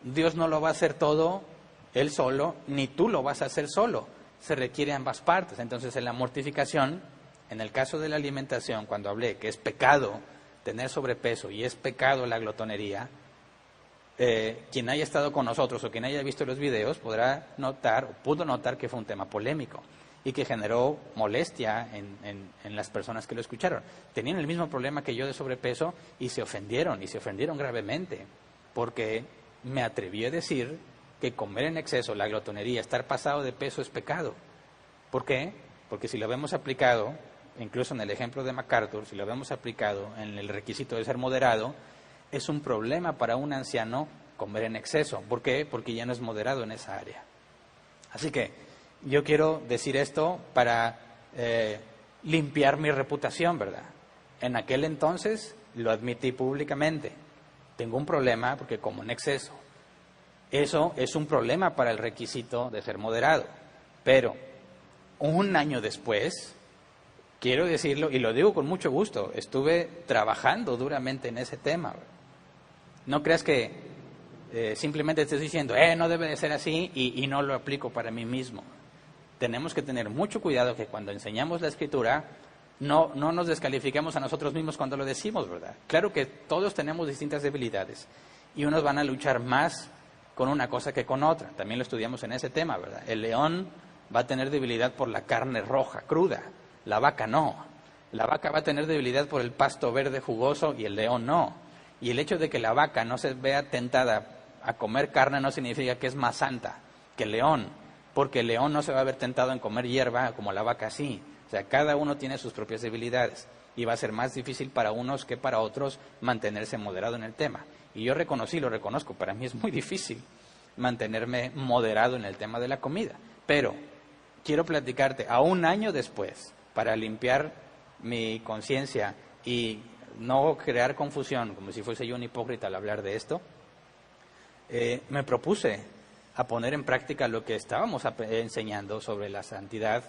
Dios no lo va a hacer todo Él solo, ni tú lo vas a hacer solo. Se requiere ambas partes. Entonces, en la mortificación, en el caso de la alimentación, cuando hablé que es pecado tener sobrepeso y es pecado la glotonería, quien haya estado con nosotros o quien haya visto los videos podrá notar, o pudo notar que fue un tema polémico y que generó molestia en las personas que lo escucharon. Tenían el mismo problema que yo de sobrepeso y se ofendieron gravemente, porque me atreví a decir que comer en exceso, la glotonería, estar pasado de peso es pecado. ¿Por qué? Porque si lo vemos aplicado, incluso en el ejemplo de MacArthur, si lo vemos aplicado en el requisito de ser moderado, es un problema para un anciano comer en exceso. ¿Por qué? Porque ya no es moderado en esa área. Así que yo quiero decir esto para limpiar mi reputación, ¿verdad? En aquel entonces lo admití públicamente. Tengo un problema porque como en exceso. Eso es un problema para el requisito de ser moderado. Pero un año después, quiero decirlo, y lo digo con mucho gusto, estuve trabajando duramente en ese tema. No creas que simplemente te estoy diciendo, no debe de ser así y no lo aplico para mí mismo. Tenemos que tener mucho cuidado que cuando enseñamos la Escritura no nos descalifiquemos a nosotros mismos cuando lo decimos, ¿verdad? Claro que todos tenemos distintas debilidades y unos van a luchar más con una cosa que con otra. También lo estudiamos en ese tema, ¿verdad? El león va a tener debilidad por la carne roja, cruda. La vaca no. La vaca va a tener debilidad por el pasto verde jugoso y el león no. Y el hecho de que la vaca no se vea tentada a comer carne no significa que es más santa que el león, porque el león no se va a ver tentado en comer hierba como la vaca sí. O sea, cada uno tiene sus propias debilidades y va a ser más difícil para unos que para otros mantenerse moderado en el tema. Y yo lo reconozco, para mí es muy difícil mantenerme moderado en el tema de la comida. Pero quiero platicarte, a un año después, para limpiar mi conciencia y no crear confusión, como si fuese yo un hipócrita al hablar de esto, me propuse a poner en práctica lo que estábamos enseñando sobre la santidad,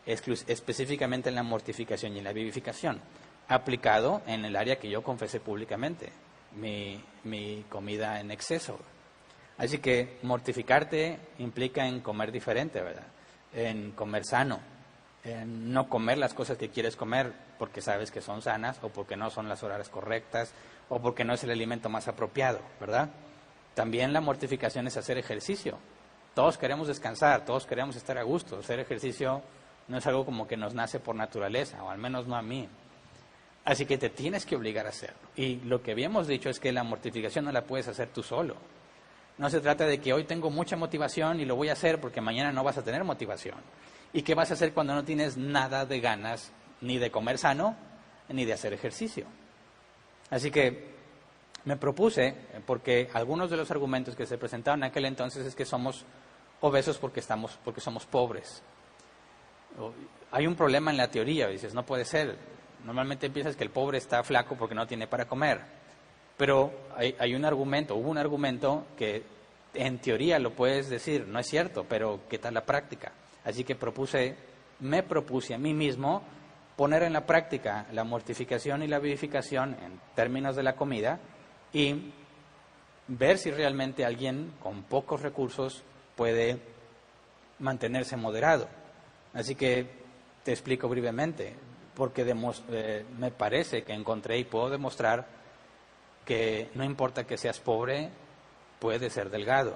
específicamente en la mortificación y en la vivificación, aplicado en el área que yo confesé públicamente, mi comida en exceso. Así que mortificarte implica en comer diferente, ¿verdad? En comer sano, en no comer las cosas que quieres comer porque sabes que son sanas o porque no son las horas correctas o porque no es el alimento más apropiado, ¿verdad? También la mortificación es hacer ejercicio. Todos queremos descansar, todos queremos estar a gusto. Hacer ejercicio no es algo como que nos nace por naturaleza, o al menos no a mí. Así que te tienes que obligar a hacerlo. Y lo que habíamos dicho es que la mortificación no la puedes hacer tú solo. No se trata de que hoy tengo mucha motivación y lo voy a hacer porque mañana no vas a tener motivación. ¿Y qué vas a hacer cuando no tienes nada de ganas ni de comer sano ni de hacer ejercicio? Así que me propuse, porque algunos de los argumentos que se presentaban en aquel entonces es que somos obesos porque somos pobres. Hay un problema en la teoría, dices, no puede ser. Normalmente piensas que el pobre está flaco porque no tiene para comer. Pero hubo un argumento que en teoría lo puedes decir, no es cierto, pero ¿qué tal la práctica? Así que me propuse a mí mismo poner en la práctica la mortificación y la vivificación en términos de la comida y ver si realmente alguien con pocos recursos puede mantenerse moderado. Así que te explico brevemente, porque me parece que encontré y puedo demostrar que no importa que seas pobre, puedes ser delgado.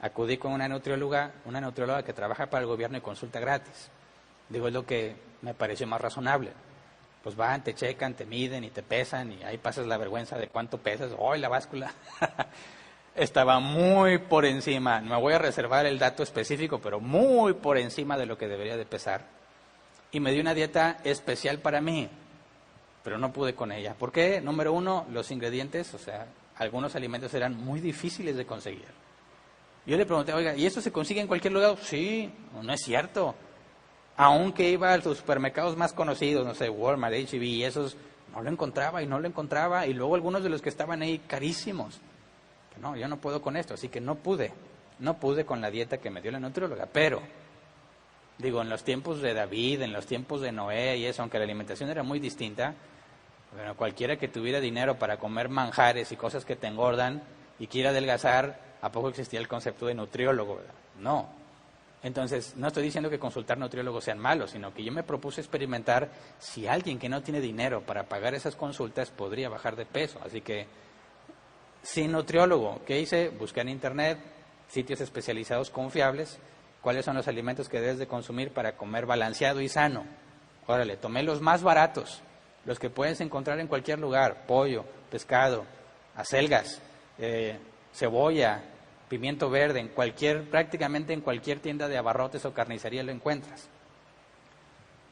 Acudí con una nutrióloga que trabaja para el gobierno y consulta gratis. Digo, es lo que me pareció más razonable. Pues van, te checan, te miden y te pesan y ahí pasas la vergüenza de cuánto pesas. ¡Ay, la báscula! Estaba muy por encima, me voy a reservar el dato específico, pero muy por encima de lo que debería de pesar. Y me dio una dieta especial para mí, pero no pude con ella. ¿Por qué? Número uno, los ingredientes, o sea, algunos alimentos eran muy difíciles de conseguir. Yo le pregunté, oiga, ¿y eso se consigue en cualquier lugar? Sí, no es cierto. Aunque iba a los supermercados más conocidos, no sé, Walmart, H-E-B, y esos, no lo encontraba, y luego algunos de los que estaban ahí carísimos. Que no, yo no puedo con esto, así que no pude con la dieta que me dio la nutrióloga, pero, digo, en los tiempos de David, en los tiempos de Noé y eso, aunque la alimentación era muy distinta, bueno, cualquiera que tuviera dinero para comer manjares y cosas que te engordan y quiera adelgazar, ¿a poco existía el concepto de nutriólogo? ¿Verdad? No. Entonces, no estoy diciendo que consultar nutriólogos sean malos, sino que yo me propuse experimentar si alguien que no tiene dinero para pagar esas consultas podría bajar de peso. Así que, sin nutriólogo, ¿qué hice? Busqué en internet sitios especializados confiables, cuáles son los alimentos que debes de consumir para comer balanceado y sano. Órale, tomé los más baratos, los que puedes encontrar en cualquier lugar: pollo, pescado, acelgas, cebolla, pimiento verde, prácticamente en cualquier tienda de abarrotes o carnicería lo encuentras.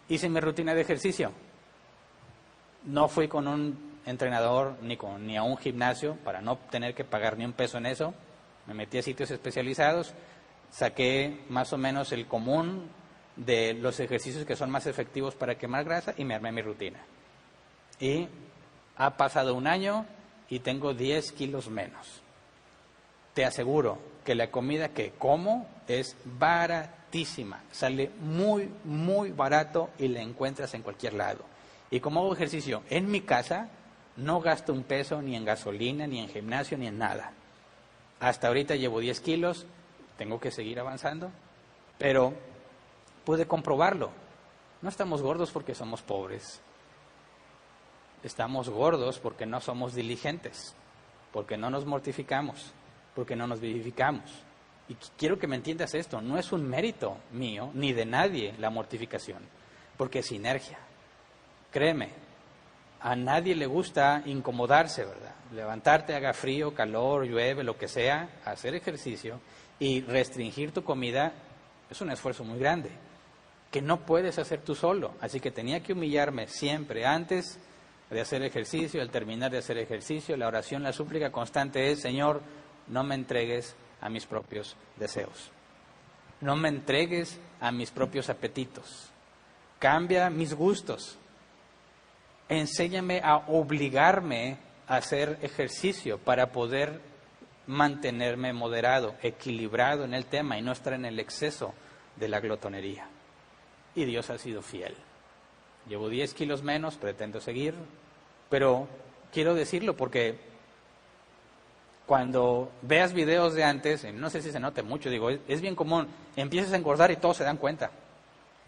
Hice mi rutina de ejercicio. No fui con un entrenador ni a un gimnasio para no tener que pagar ni un peso en eso. Me metí a sitios especializados, saqué más o menos el común de los ejercicios que son más efectivos para quemar grasa y me armé mi rutina. Y ha pasado un año y tengo 10 kilos menos. Te aseguro que la comida que como es baratísima, sale muy, muy barato y la encuentras en cualquier lado. Y como hago ejercicio en mi casa, no gasto un peso ni en gasolina, ni en gimnasio, ni en nada. Hasta ahorita llevo 10 kilos, tengo que seguir avanzando, pero pude comprobarlo. No estamos gordos porque somos pobres. Estamos gordos porque no somos diligentes, porque no nos mortificamos, porque no nos vivificamos. Y quiero que me entiendas esto, no es un mérito mío, ni de nadie la mortificación, porque es sinergia. Créeme, a nadie le gusta incomodarse, ¿verdad? Levantarte, haga frío, calor, llueve, lo que sea, hacer ejercicio y restringir tu comida es un esfuerzo muy grande, que no puedes hacer tú solo. Así que tenía que humillarme siempre antes de hacer ejercicio, al terminar de hacer ejercicio. La oración, la súplica constante es: Señor, no me entregues a mis propios deseos. No me entregues a mis propios apetitos. Cambia mis gustos. Enséñame a obligarme a hacer ejercicio para poder mantenerme moderado, equilibrado en el tema y no estar en el exceso de la glotonería. Y Dios ha sido fiel. Llevo 10 kilos menos, pretendo seguir, pero quiero decirlo porque cuando veas videos de antes, no sé si se note mucho, digo, es bien común, empiezas a engordar y todos se dan cuenta.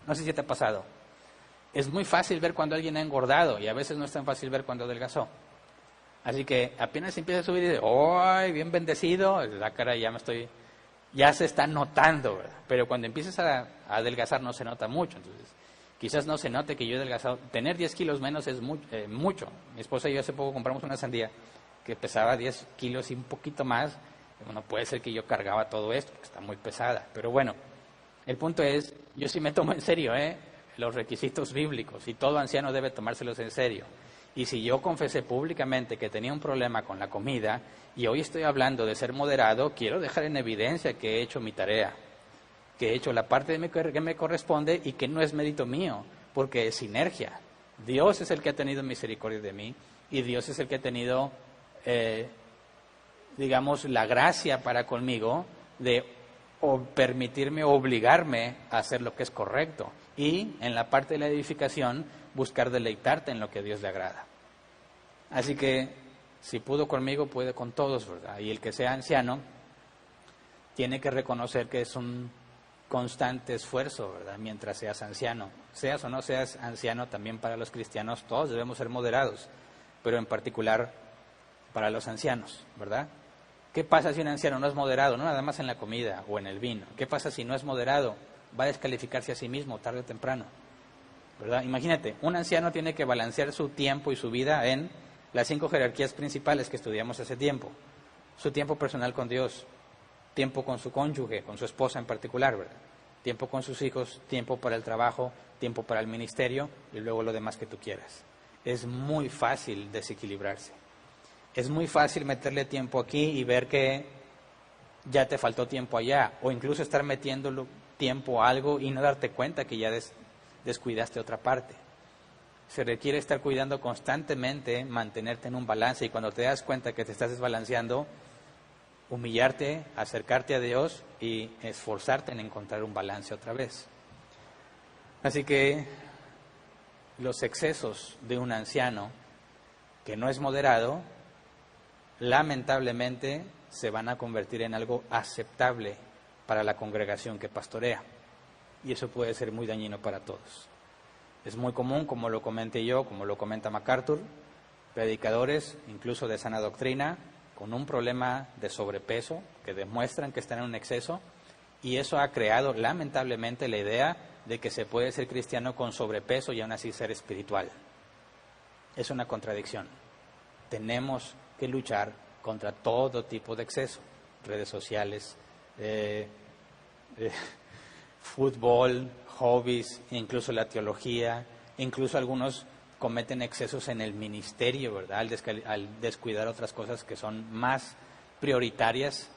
No sé si te ha pasado. Es muy fácil ver cuando alguien ha engordado y a veces no es tan fácil ver cuando adelgazó. Así que apenas empieza a subir y dice: ¡ay, bien bendecido! La cara ya se está notando, ¿verdad? Pero cuando empiezas a adelgazar no se nota mucho. Entonces, Quizás no se note que yo he adelgazado. Tener 10 kilos menos es mucho. Mi esposa y yo hace poco compramos una sandía que pesaba 10 kilos y un poquito más. Bueno, puede ser que yo cargaba todo esto, porque está muy pesada. Pero bueno, el punto es, yo sí me tomo en serio, los requisitos bíblicos, y todo anciano debe tomárselos en serio. Y si yo confesé públicamente que tenía un problema con la comida, y hoy estoy hablando de ser moderado, quiero dejar en evidencia que he hecho mi tarea, que he hecho la parte que me corresponde y que no es mérito mío, porque es sinergia. Dios es el que ha tenido misericordia de mí, y Dios es el que ha tenido, digamos, la gracia para conmigo de permitirme, obligarme a hacer lo que es correcto. Y en la parte de la edificación, buscar deleitarte en lo que a Dios le agrada. Así que, si pudo conmigo, puede con todos, ¿verdad? Y el que sea anciano, tiene que reconocer que es un constante esfuerzo, ¿verdad? Mientras seas anciano. Seas o no seas anciano, también para los cristianos, todos debemos ser moderados, pero en particular para los ancianos, ¿verdad? ¿Qué pasa si un anciano no es moderado? No nada más en la comida o en el vino. ¿Qué pasa si no es moderado? Va a descalificarse a sí mismo tarde o temprano, ¿verdad? Imagínate, un anciano tiene que balancear su tiempo y su vida en las 5 jerarquías principales que estudiamos hace tiempo. Su tiempo personal con Dios, tiempo con su cónyuge, con su esposa en particular, ¿verdad? Tiempo con sus hijos, tiempo para el trabajo, tiempo para el ministerio y luego lo demás que tú quieras. Es muy fácil desequilibrarse. Es muy fácil meterle tiempo aquí y ver que ya te faltó tiempo allá, o incluso estar metiendo tiempo a algo y no darte cuenta que ya descuidaste otra parte. Se requiere estar cuidando constantemente, mantenerte en un balance, y cuando te das cuenta que te estás desbalanceando, humillarte, acercarte a Dios y esforzarte en encontrar un balance otra vez. Así que los excesos de un anciano que no es moderado, lamentablemente se van a convertir en algo aceptable para la congregación que pastorea, y eso puede ser muy dañino para todos. Es muy común, como lo comenté yo, como lo comenta MacArthur, predicadores, incluso de sana doctrina, con un problema de sobrepeso, que demuestran que están en un exceso, y eso ha creado lamentablemente la idea de que se puede ser cristiano con sobrepeso y aún así ser espiritual. Es una contradicción. Tenemos que luchar contra todo tipo de exceso, redes sociales, fútbol, hobbies, incluso la teología, incluso algunos cometen excesos en el ministerio, ¿verdad? Al descuidar otras cosas que son más prioritarias.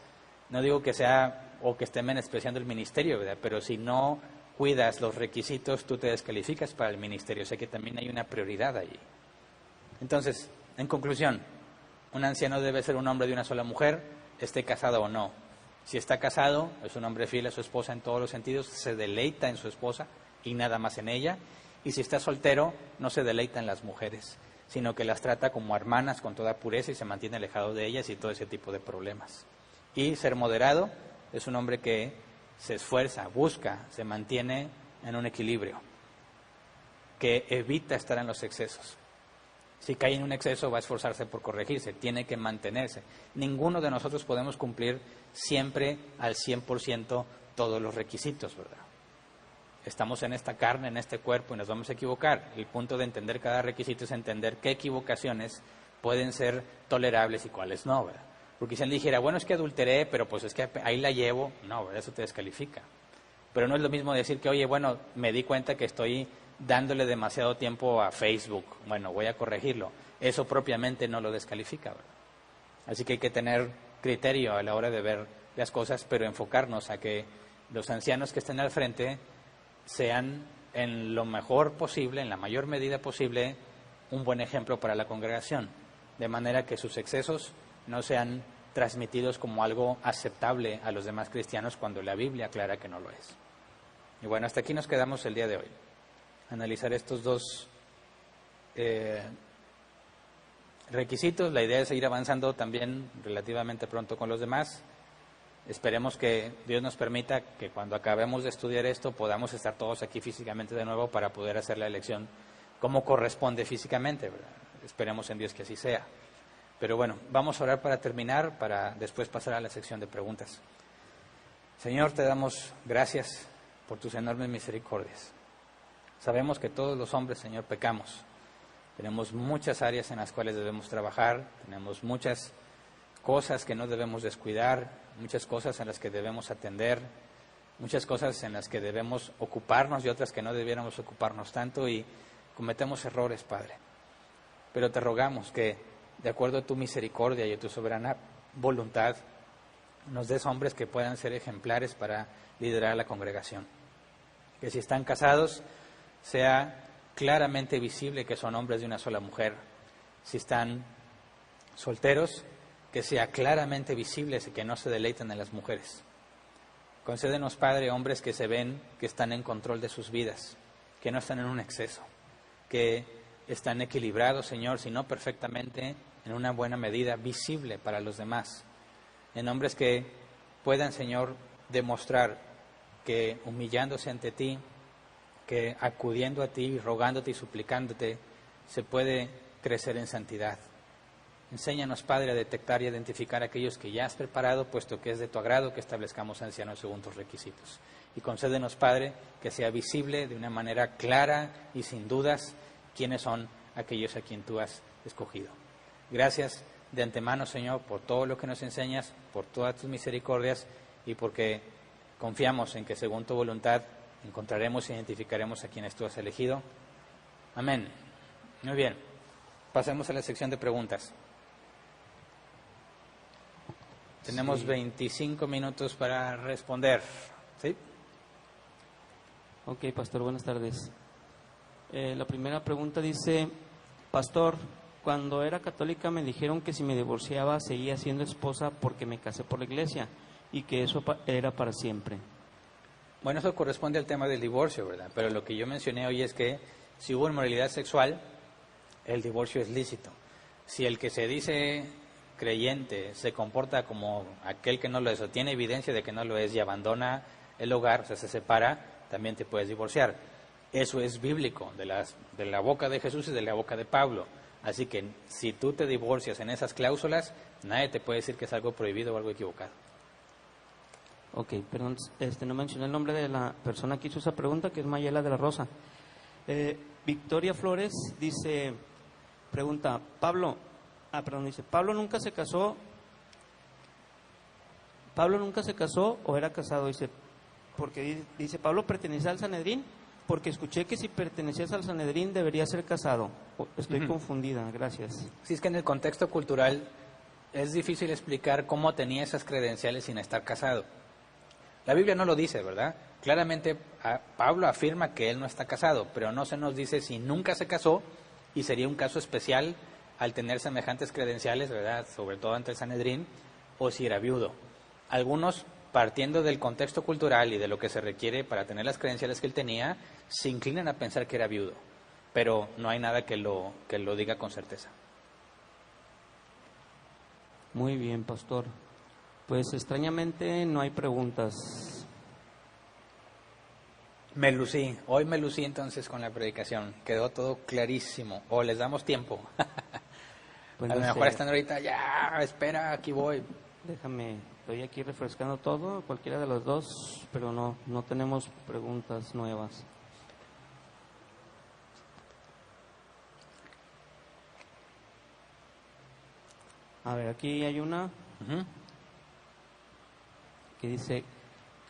No digo que sea o que estén menospreciando el ministerio, ¿verdad? Pero si no cuidas los requisitos, tú te descalificas para el ministerio. O sea que también hay una prioridad allí. Entonces, en conclusión, un anciano debe ser un hombre de una sola mujer, esté casado o no. Si está casado, es un hombre fiel a su esposa en todos los sentidos, se deleita en su esposa y nada más en ella. Y si está soltero, no se deleita en las mujeres, sino que las trata como hermanas con toda pureza y se mantiene alejado de ellas y todo ese tipo de problemas. Y ser moderado es un hombre que se esfuerza, busca, se mantiene en un equilibrio, que evita estar en los excesos. Si cae en un exceso, va a esforzarse por corregirse, tiene que mantenerse. Ninguno de nosotros podemos cumplir siempre al 100% todos los requisitos, ¿verdad? Estamos en esta carne, en este cuerpo, y nos vamos a equivocar. El punto de entender cada requisito es entender qué equivocaciones pueden ser tolerables y cuáles no, ¿verdad? Porque si él dijera, bueno, es que adulteré, pero pues es que ahí la llevo, no, ¿verdad? Eso te descalifica. Pero no es lo mismo decir que, oye, bueno, me di cuenta que estoy dándole demasiado tiempo a Facebook, bueno, voy a corregirlo. Eso propiamente no lo descalifica, ¿verdad? Así que hay que tener criterio a la hora de ver las cosas, pero enfocarnos a que los ancianos que estén al frente sean en lo mejor posible, en la mayor medida posible, un buen ejemplo para la congregación, de manera que sus excesos no sean transmitidos como algo aceptable a los demás cristianos cuando la Biblia aclara que no lo es. Y bueno, hasta aquí nos quedamos el día de hoy. Analizar estos dos requisitos. La idea es seguir avanzando también relativamente pronto con los demás. Esperemos que Dios nos permita que cuando acabemos de estudiar esto podamos estar todos aquí físicamente de nuevo para poder hacer la elección como corresponde físicamente, ¿verdad? Esperemos en Dios que así sea. Pero bueno, vamos a orar para terminar, para después pasar a la sección de preguntas. Señor, te damos gracias por tus enormes misericordias. Sabemos que todos los hombres, Señor, pecamos. Tenemos muchas áreas en las cuales debemos trabajar, tenemos muchas cosas que no debemos descuidar, muchas cosas en las que debemos atender, muchas cosas en las que debemos ocuparnos y otras que no debiéramos ocuparnos tanto, y cometemos errores, Padre. Pero te rogamos que, de acuerdo a tu misericordia y a tu soberana voluntad, nos des hombres que puedan ser ejemplares para liderar a la congregación. Que si están casados, sea claramente visible que son hombres de una sola mujer. Si están solteros, que sea claramente visible que no se deleitan en las mujeres. Concédenos, Padre, hombres que se ven que están en control de sus vidas, que no están en un exceso, que están equilibrados, Señor, si no perfectamente, en una buena medida, visible para los demás. En hombres que puedan, Señor, demostrar que humillándose ante ti, que acudiendo a ti, rogándote y suplicándote, se puede crecer en santidad. Enséñanos, Padre, a detectar y identificar a aquellos que ya has preparado, puesto que es de tu agrado que establezcamos ancianos según tus requisitos. Y concédenos, Padre, que sea visible de una manera clara y sin dudas quiénes son aquellos a quien tú has escogido. Gracias de antemano, Señor, por todo lo que nos enseñas, por todas tus misericordias y porque confiamos en que según tu voluntad encontraremos e identificaremos a quienes tú has elegido. Amén. Muy bien. Pasemos a la sección de preguntas. Tenemos 25 minutos para responder. ¿Sí? Ok, pastor, buenas tardes. La primera pregunta dice: pastor, cuando era católica me dijeron que si me divorciaba seguía siendo esposa porque me casé por la iglesia y que eso era para siempre. Bueno, eso corresponde al tema del divorcio, ¿verdad? Pero lo que yo mencioné hoy es que si hubo inmoralidad sexual, el divorcio es lícito. Si el que se dice creyente se comporta como aquel que no lo es o tiene evidencia de que no lo es y abandona el hogar, o sea, se separa, también te puedes divorciar. Eso es bíblico, de la boca de Jesús y de la boca de Pablo. Así que si tú te divorcias en esas cláusulas, nadie te puede decir que es algo prohibido o algo equivocado. Ok, perdón, no mencioné el nombre de la persona que hizo esa pregunta, que es Mayela de la Rosa. Victoria Flores dice, pregunta, Pablo nunca se casó. ¿Pablo nunca se casó o era casado? Dice, porque dice, Pablo pertenecía al Sanedrín, porque escuché que si pertenecías al Sanedrín debería ser casado. Estoy confundida, gracias. Sí, es que en el contexto cultural es difícil explicar cómo tenía esas credenciales sin estar casado. La Biblia no lo dice, ¿verdad? Claramente Pablo afirma que él no está casado, pero no se nos dice si nunca se casó, y sería un caso especial al tener semejantes credenciales, ¿verdad? Sobre todo ante el Sanedrín, o si era viudo. Algunos, partiendo del contexto cultural y de lo que se requiere para tener las credenciales que él tenía, se inclinan a pensar que era viudo, pero no hay nada que lo diga con certeza. Muy bien, pastor. Pues extrañamente no hay preguntas. Hoy me lucí entonces con la predicación, quedó todo clarísimo, o les damos tiempo. Pues a lo mejor están ahorita, ya, espera, aquí voy. Déjame, estoy aquí refrescando todo, cualquiera de los dos, pero no tenemos preguntas nuevas. A ver, aquí hay una que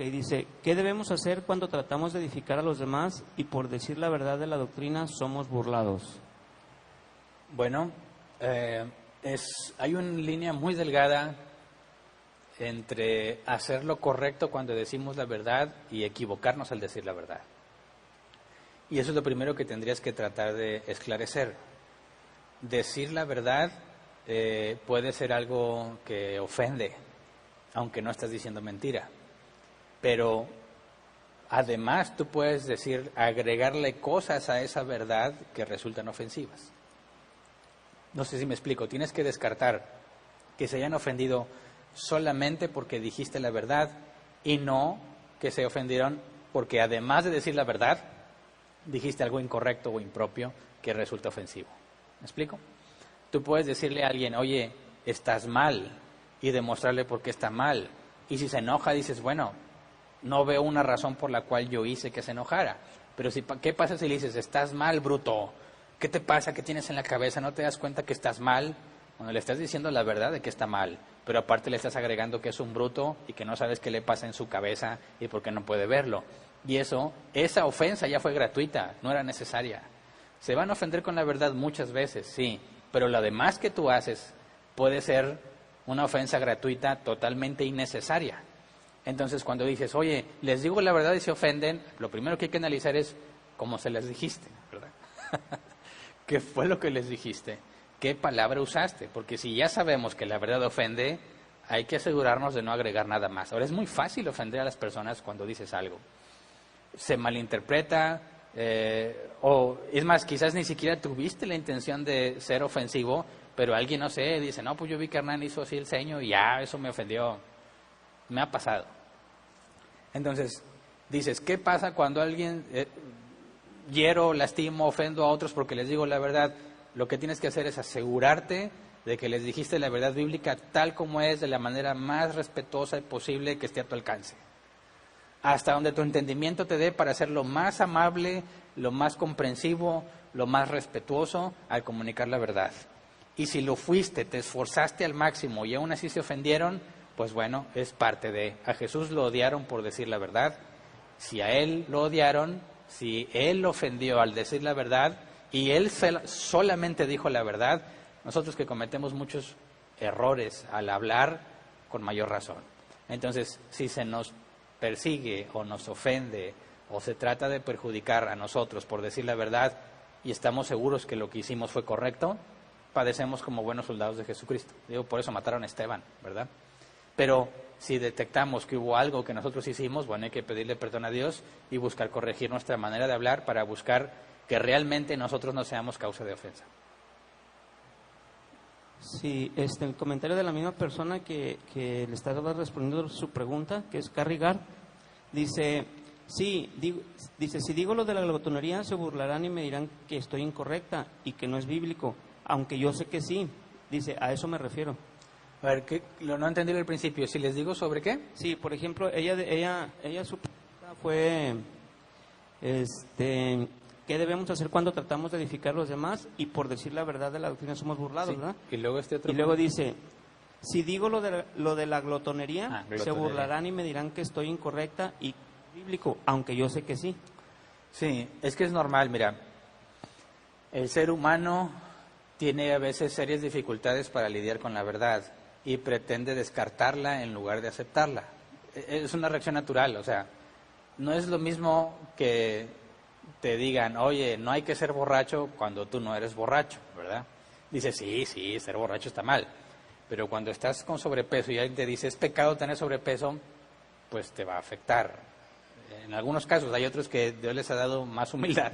dice, ¿qué debemos hacer cuando tratamos de edificar a los demás y por decir la verdad de la doctrina somos burlados? Bueno, hay una línea muy delgada entre hacer lo correcto cuando decimos la verdad y equivocarnos al decir la verdad. Y eso es lo primero que tendrías que tratar de esclarecer. Decir la verdad puede ser algo que ofende, aunque no estás diciendo mentira. Pero además tú puedes agregarle cosas a esa verdad que resultan ofensivas. No sé si me explico. Tienes que descartar que se hayan ofendido solamente porque dijiste la verdad y no que se ofendieron porque además de decir la verdad, dijiste algo incorrecto o impropio que resulta ofensivo. ¿Me explico? Tú puedes decirle a alguien, oye, estás mal, y demostrarle por qué está mal. Y si se enoja, dices, bueno, no veo una razón por la cual yo hice que se enojara. Pero ¿qué pasa si le dices, estás mal, bruto? ¿Qué te pasa? ¿Qué tienes en la cabeza? ¿No te das cuenta que estás mal? Bueno, le estás diciendo la verdad de que está mal, pero aparte le estás agregando que es un bruto y que no sabes qué le pasa en su cabeza y por qué no puede verlo. Y esa ofensa ya fue gratuita, no era necesaria. Se van a ofender con la verdad muchas veces, sí, pero lo demás que tú haces puede ser una ofensa gratuita totalmente innecesaria. Entonces, cuando dices, oye, les digo la verdad y se ofenden, lo primero que hay que analizar es cómo se les dijiste, ¿verdad? ¿Qué fue lo que les dijiste? ¿Qué palabra usaste? Porque si ya sabemos que la verdad ofende, hay que asegurarnos de no agregar nada más. Ahora, es muy fácil ofender a las personas cuando dices algo. Se malinterpreta, o es más, quizás ni siquiera tuviste la intención de ser ofensivo, pero alguien, no sé, dice, no, pues yo vi que Hernán hizo así el ceño y ya, eso me ofendió. Me ha pasado. Entonces, dices, ¿qué pasa cuando alguien hiero, lastimo, ofendo a otros porque les digo la verdad? Lo que tienes que hacer es asegurarte de que les dijiste la verdad bíblica tal como es, de la manera más respetuosa posible que esté a tu alcance. Hasta donde tu entendimiento te dé para ser lo más amable, lo más comprensivo, lo más respetuoso al comunicar la verdad. Y si lo fuiste, te esforzaste al máximo y aún así se ofendieron, pues bueno, es parte de... A Jesús lo odiaron por decir la verdad. Si a Él lo odiaron, si Él lo ofendió al decir la verdad y Él solamente dijo la verdad, nosotros que cometemos muchos errores al hablar, con mayor razón. Entonces, si se nos persigue o nos ofende o se trata de perjudicar a nosotros por decir la verdad y estamos seguros que lo que hicimos fue correcto, padecemos como buenos soldados de Jesucristo. Digo, por eso mataron a Esteban, ¿verdad? Pero si detectamos que hubo algo que nosotros hicimos, bueno, hay que pedirle perdón a Dios y buscar corregir nuestra manera de hablar para buscar que realmente nosotros no seamos causa de ofensa. Sí, el comentario de la misma persona que le está respondiendo su pregunta, que es Carrigar, dice, si digo lo de la glotonería, se burlarán y me dirán que estoy incorrecta y que no es bíblico, aunque yo sé que sí. Dice, a eso me refiero. A ver, no entendí al principio. Si les digo sobre qué. Sí, por ejemplo, ella su pregunta fue, ¿qué debemos hacer cuando tratamos de edificar a los demás y por decir la verdad de la doctrina somos burlados, sí, ¿verdad? Y luego luego dice, si digo lo de la glotonería, se burlarán y me dirán que estoy incorrecta y bíblico, aunque yo sé que sí. Sí, es que es normal, mira, el ser humano tiene a veces serias dificultades para lidiar con la verdad y pretende descartarla en lugar de aceptarla. Es una reacción natural, o sea, no es lo mismo que te digan, oye, no hay que ser borracho cuando tú no eres borracho, ¿verdad? Dices, sí, ser borracho está mal, pero cuando estás con sobrepeso y alguien te dice, es pecado tener sobrepeso, pues te va a afectar. En algunos casos hay otros que Dios les ha dado más humildad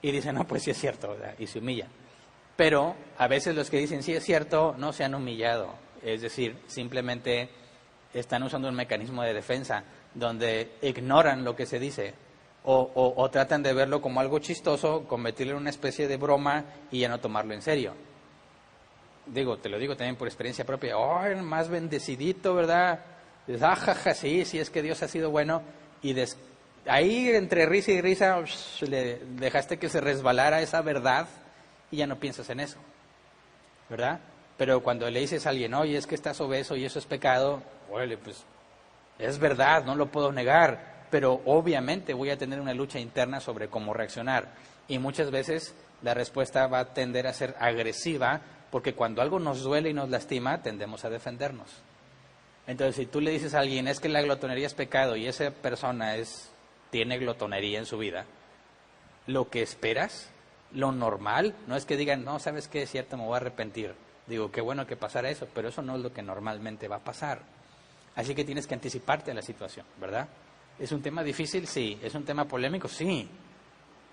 y dicen, no, pues sí es cierto, ¿verdad? Y se humillan. Pero a veces los que dicen sí es cierto no se han humillado, es decir, simplemente están usando un mecanismo de defensa donde ignoran lo que se dice o tratan de verlo como algo chistoso, convertirlo en una especie de broma y ya no tomarlo en serio. Te lo digo también por experiencia propia, más bendecidito, ¿verdad? Dices, jaja, sí, es que Dios ha sido bueno y ahí entre risa y risa le dejaste que se resbalara esa verdad y ya no piensas en eso, ¿verdad? Pero cuando le dices a alguien, oye, es que estás obeso y eso es pecado, bueno, pues es verdad, no lo puedo negar, pero obviamente voy a tener una lucha interna sobre cómo reaccionar. Y muchas veces la respuesta va a tender a ser agresiva, porque cuando algo nos duele y nos lastima, tendemos a defendernos. Entonces, si tú le dices a alguien, es que la glotonería es pecado y esa persona tiene glotonería en su vida, lo que esperas, lo normal, no es que digan, no, ¿sabes qué? Es cierto, me voy a arrepentir. Digo, qué bueno que pasara eso, pero eso no es lo que normalmente va a pasar. Así que tienes que anticiparte a la situación, ¿verdad? ¿Es un tema difícil? Sí. ¿Es un tema polémico? Sí.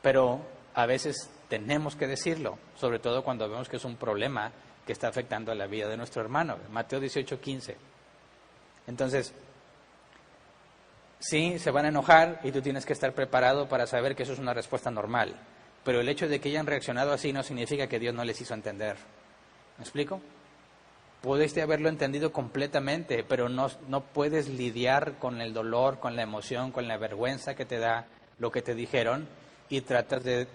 Pero a veces tenemos que decirlo, sobre todo cuando vemos que es un problema que está afectando a la vida de nuestro hermano. Mateo 18:15. Entonces, sí, se van a enojar y tú tienes que estar preparado para saber que eso es una respuesta normal. Pero el hecho de que hayan reaccionado así no significa que Dios no les hizo entender. ¿Me explico? Pudiste haberlo entendido completamente, pero no puedes lidiar con el dolor, con la emoción, con la vergüenza que te da lo que te dijeron y tratas de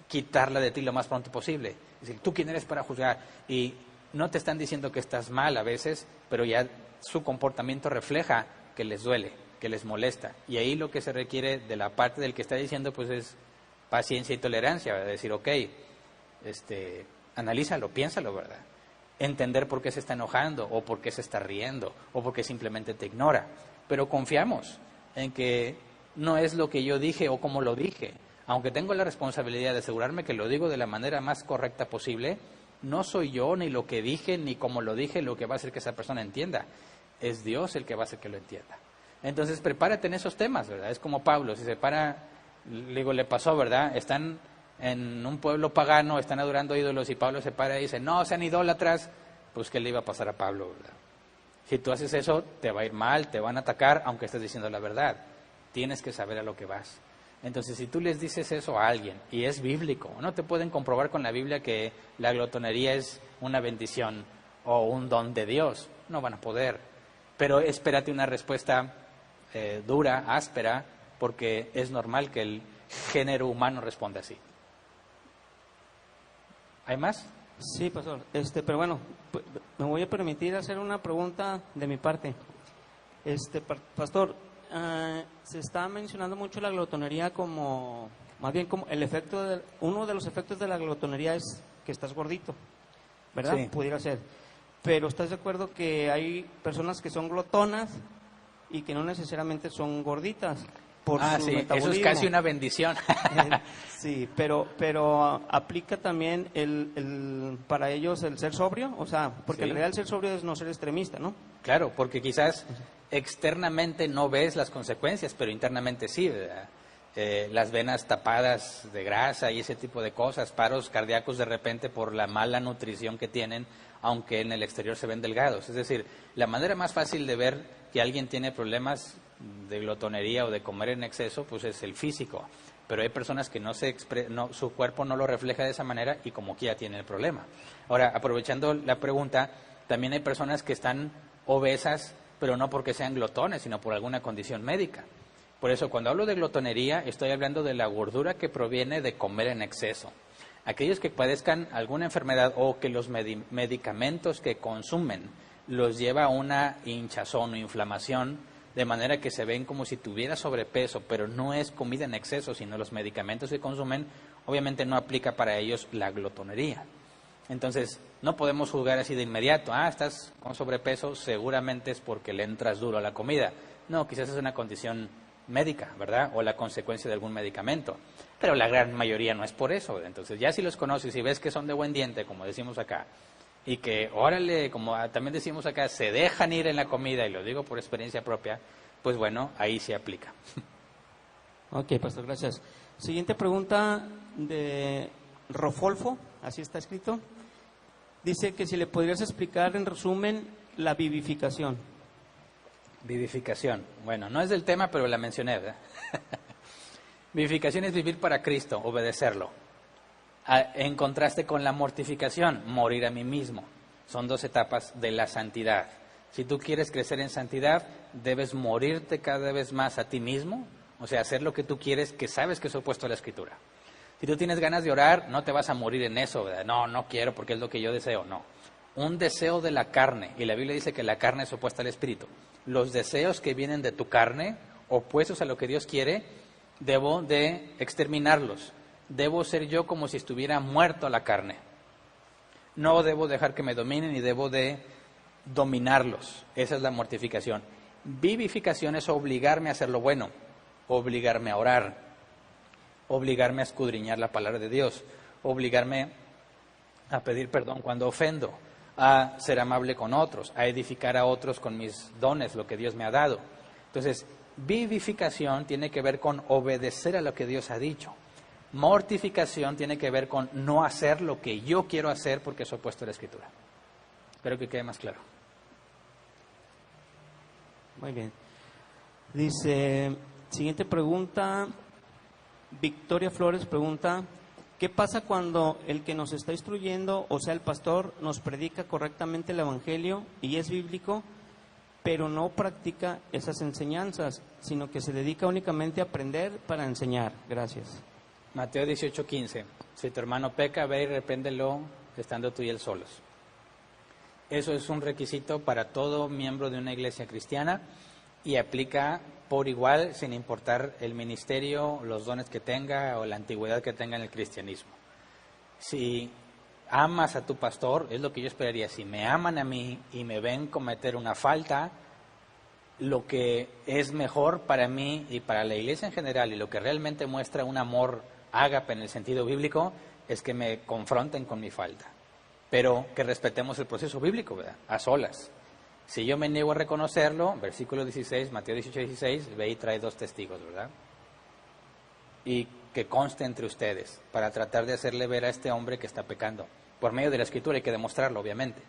quitarla de ti lo más pronto posible. Es decir, ¿tú quién eres para juzgar? Y no te están diciendo que estás mal a veces, pero ya su comportamiento refleja que les duele, que les molesta. Y ahí lo que se requiere de la parte del que está diciendo, pues es paciencia y tolerancia, ¿verdad? Decir, ok, analízalo, piénsalo, ¿verdad? Entender por qué se está enojando, o por qué se está riendo, o por qué simplemente te ignora. Pero confiamos en que no es lo que yo dije o como lo dije. Aunque tengo la responsabilidad de asegurarme que lo digo de la manera más correcta posible, no soy yo, ni lo que dije, ni como lo dije, lo que va a hacer que esa persona entienda. Es Dios el que va a hacer que lo entienda. Entonces, prepárate en esos temas, ¿verdad? Es como Pablo, si se para, le pasó, ¿verdad? Están en un pueblo pagano, están adorando ídolos, y Pablo se para y dice, no, sean idólatras, pues ¿qué le iba a pasar a Pablo, verdad? Si tú haces eso, te va a ir mal, te van a atacar, aunque estés diciendo la verdad. Tienes que saber a lo que vas. Entonces, si tú les dices eso a alguien, y es bíblico, no te pueden comprobar con la Biblia que la glotonería es una bendición o un don de Dios, no van a poder. Pero espérate una respuesta dura, áspera, porque es normal que el género humano responda así. ¿Hay más? Sí, pastor. Pero bueno, me voy a permitir hacer una pregunta de mi parte. Pastor, se está mencionando mucho la glotonería como, más bien como el efecto, uno de los efectos de la glotonería es que estás gordito, ¿verdad? Sí. Pudiera ser. Pero ¿estás de acuerdo que hay personas que son glotonas y que no necesariamente son gorditas por su sí, metabolismo? eso es casi una bendición. Sí, pero aplica también para ellos el ser sobrio, o sea, porque Sí. en realidad el ser sobrio es no ser extremista, ¿no? Claro, porque quizás externamente no ves las consecuencias, pero internamente sí, ¿verdad? Las venas tapadas de grasa y ese tipo de cosas, paros cardíacos de repente por la mala nutrición que tienen, aunque en el exterior se ven delgados. Es decir, la manera más fácil de ver que alguien tiene problemas de glotonería o de comer en exceso, pues es el físico. Pero hay personas que su cuerpo no lo refleja de esa manera y como quiera tienen el problema. Ahora, aprovechando la pregunta, también hay personas que están obesas, pero no porque sean glotones, sino por alguna condición médica. Por eso, cuando hablo de glotonería, estoy hablando de la gordura que proviene de comer en exceso. Aquellos que padezcan alguna enfermedad o que los medicamentos que consumen los lleva a una hinchazón o inflamación, de manera que se ven como si tuviera sobrepeso, pero no es comida en exceso, sino los medicamentos que consumen, obviamente no aplica para ellos la glotonería. Entonces, no podemos juzgar así de inmediato, estás con sobrepeso, seguramente es porque le entras duro a la comida. No, quizás es una condición médica, ¿verdad? O la consecuencia de algún medicamento. Pero la gran mayoría no es por eso. Entonces, ya si los conoces y ves que son de buen diente, como decimos acá, y que, órale, como también decimos acá, se dejan ir en la comida, y lo digo por experiencia propia, pues bueno, ahí se aplica. Ok, pastor, gracias. Siguiente pregunta de Rofolfo, así está escrito. Dice que si le podrías explicar en resumen la vivificación. Vivificación. Bueno, no es del tema, pero la mencioné, ¿verdad? Vivificación es vivir para Cristo, obedecerlo. En contraste con la mortificación, morir a mí mismo. Son dos etapas de la santidad. Si tú quieres crecer en santidad, debes morirte cada vez más a ti mismo, o sea, hacer lo que tú quieres, que sabes que es opuesto a la Escritura. Si tú tienes ganas de orar, no te vas a morir en eso, ¿verdad? No quiero porque es lo que yo deseo, no. Un deseo de la carne, y la Biblia dice que la carne es opuesta al Espíritu. Los deseos que vienen de tu carne, opuestos a lo que Dios quiere, debo de exterminarlos. Debo ser yo como si estuviera muerto a la carne. No debo dejar que me dominen y debo de dominarlos. Esa es la mortificación. Vivificación es obligarme a hacer lo bueno, obligarme a orar, obligarme a escudriñar la palabra de Dios, obligarme a pedir perdón cuando ofendo, a ser amable con otros, a edificar a otros con mis dones, lo que Dios me ha dado. Entonces, vivificación tiene que ver con obedecer a lo que Dios ha dicho. Mortificación tiene que ver con no hacer lo que yo quiero hacer porque es opuesto a la Escritura. Espero que quede más claro. Muy bien. Dice, siguiente pregunta, Victoria Flores pregunta, ¿qué pasa cuando el que nos está instruyendo, o sea el pastor, nos predica correctamente el Evangelio y es bíblico, pero no practica esas enseñanzas, sino que se dedica únicamente a aprender para enseñar? Gracias. Mateo 18:15. Si tu hermano peca, ve y repréndelo estando tú y él solos. Eso es un requisito para todo miembro de una iglesia cristiana y aplica por igual sin importar el ministerio, los dones que tenga o la antigüedad que tenga en el cristianismo. Si amas a tu pastor, es lo que yo esperaría. Si me aman a mí y me ven cometer una falta, lo que es mejor para mí y para la iglesia en general y lo que realmente muestra un amor ágape en el sentido bíblico es que me confronten con mi falta, pero que respetemos el proceso bíblico, ¿verdad? A solas. Si yo me niego a reconocerlo, versículo 16, Mateo 18:16, ve y trae 2 testigos, ¿verdad? Y que conste entre ustedes para tratar de hacerle ver a este hombre que está pecando. Por medio de la Escritura hay que demostrarlo, obviamente.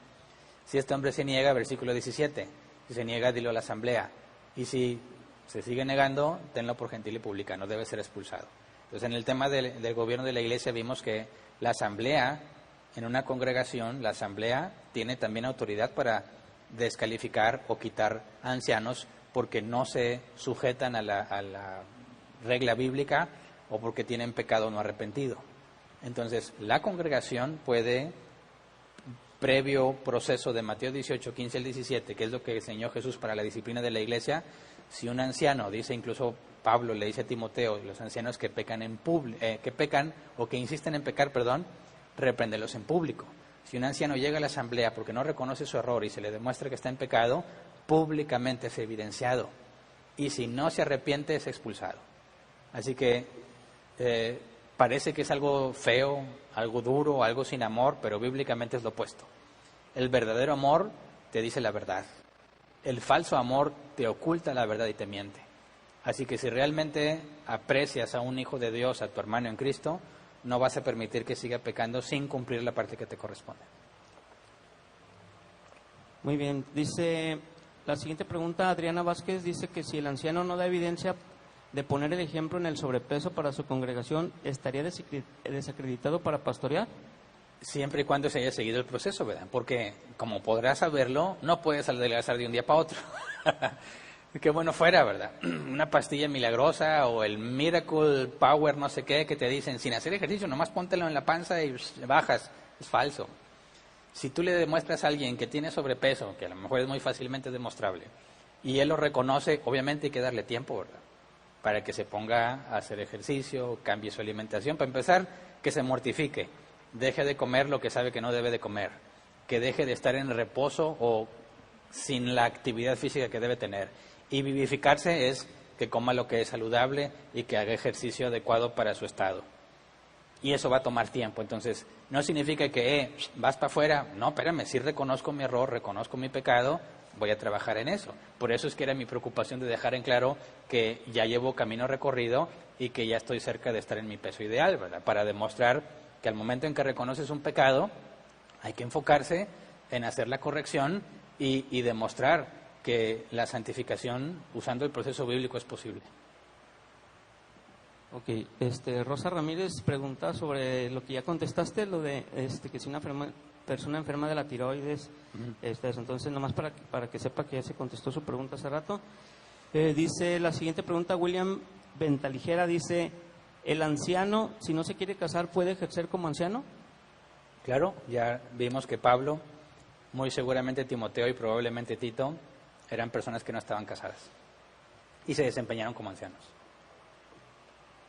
Si este hombre se niega, versículo 17, si se niega, dilo a la asamblea. Y si se sigue negando, tenlo por gentil y publicano, debe ser expulsado. Entonces, en el tema del gobierno de la iglesia vimos que la asamblea, en una congregación, la asamblea tiene también autoridad para descalificar o quitar a ancianos porque no se sujetan a la regla bíblica o porque tienen pecado no arrepentido. Entonces, la congregación puede, previo proceso de Mateo 18, 15 al 17, que es lo que enseñó Jesús para la disciplina de la iglesia, si un anciano, dice incluso Pablo, le dice a Timoteo, los ancianos que pecan que pecan o que insisten en pecar, repréndelos en público. Si un anciano llega a la asamblea porque no reconoce su error y se le demuestra que está en pecado, públicamente es evidenciado. Y si no se arrepiente, es expulsado. Así que parece que es algo feo, algo duro, algo sin amor, pero bíblicamente es lo opuesto. El verdadero amor te dice la verdad. El falso amor te oculta la verdad y te miente. Así que si realmente aprecias a un hijo de Dios, a tu hermano en Cristo, no vas a permitir que siga pecando sin cumplir la parte que te corresponde. Muy bien. Dice la siguiente pregunta, Adriana Vázquez, dice que si el anciano no da evidencia de poner el ejemplo en el sobrepeso para su congregación, ¿estaría desacreditado para pastorear? Siempre y cuando se haya seguido el proceso, ¿verdad? Porque, como podrás saberlo, no puedes adelgazar de un día para otro. Qué bueno fuera, ¿verdad? Una pastilla milagrosa o el Miracle Power no sé qué que te dicen, sin hacer ejercicio, nomás póntelo en la panza y bajas. Es falso. Si tú le demuestras a alguien que tiene sobrepeso, que a lo mejor es muy fácilmente demostrable, y él lo reconoce, obviamente hay que darle tiempo, ¿verdad? Para que se ponga a hacer ejercicio, cambie su alimentación. Para empezar, que se mortifique, deje de comer lo que sabe que no debe de comer, que deje de estar en reposo o sin la actividad física que debe tener. Y vivificarse es que coma lo que es saludable y que haga ejercicio adecuado para su estado. Y eso va a tomar tiempo. Entonces, no significa que vas para afuera. No, espérame, sí reconozco mi error, reconozco mi pecado, voy a trabajar en eso. Por eso es que era mi preocupación de dejar en claro que ya llevo camino recorrido y que ya estoy cerca de estar en mi peso ideal, ¿verdad? Para demostrar que al momento en que reconoces un pecado, hay que enfocarse en hacer la corrección y demostrar que la santificación usando el proceso bíblico es posible. Ok, Rosa Ramírez pregunta sobre lo que ya contestaste, lo de que si una persona enferma de la tiroides, entonces nomás para que sepa que ya se contestó su pregunta hace rato. Dice la siguiente pregunta, William Ventaligera dice, ¿el anciano, si no se quiere casar, puede ejercer como anciano? Claro, ya vimos que Pablo, muy seguramente Timoteo y probablemente Tito, eran personas que no estaban casadas y se desempeñaron como ancianos.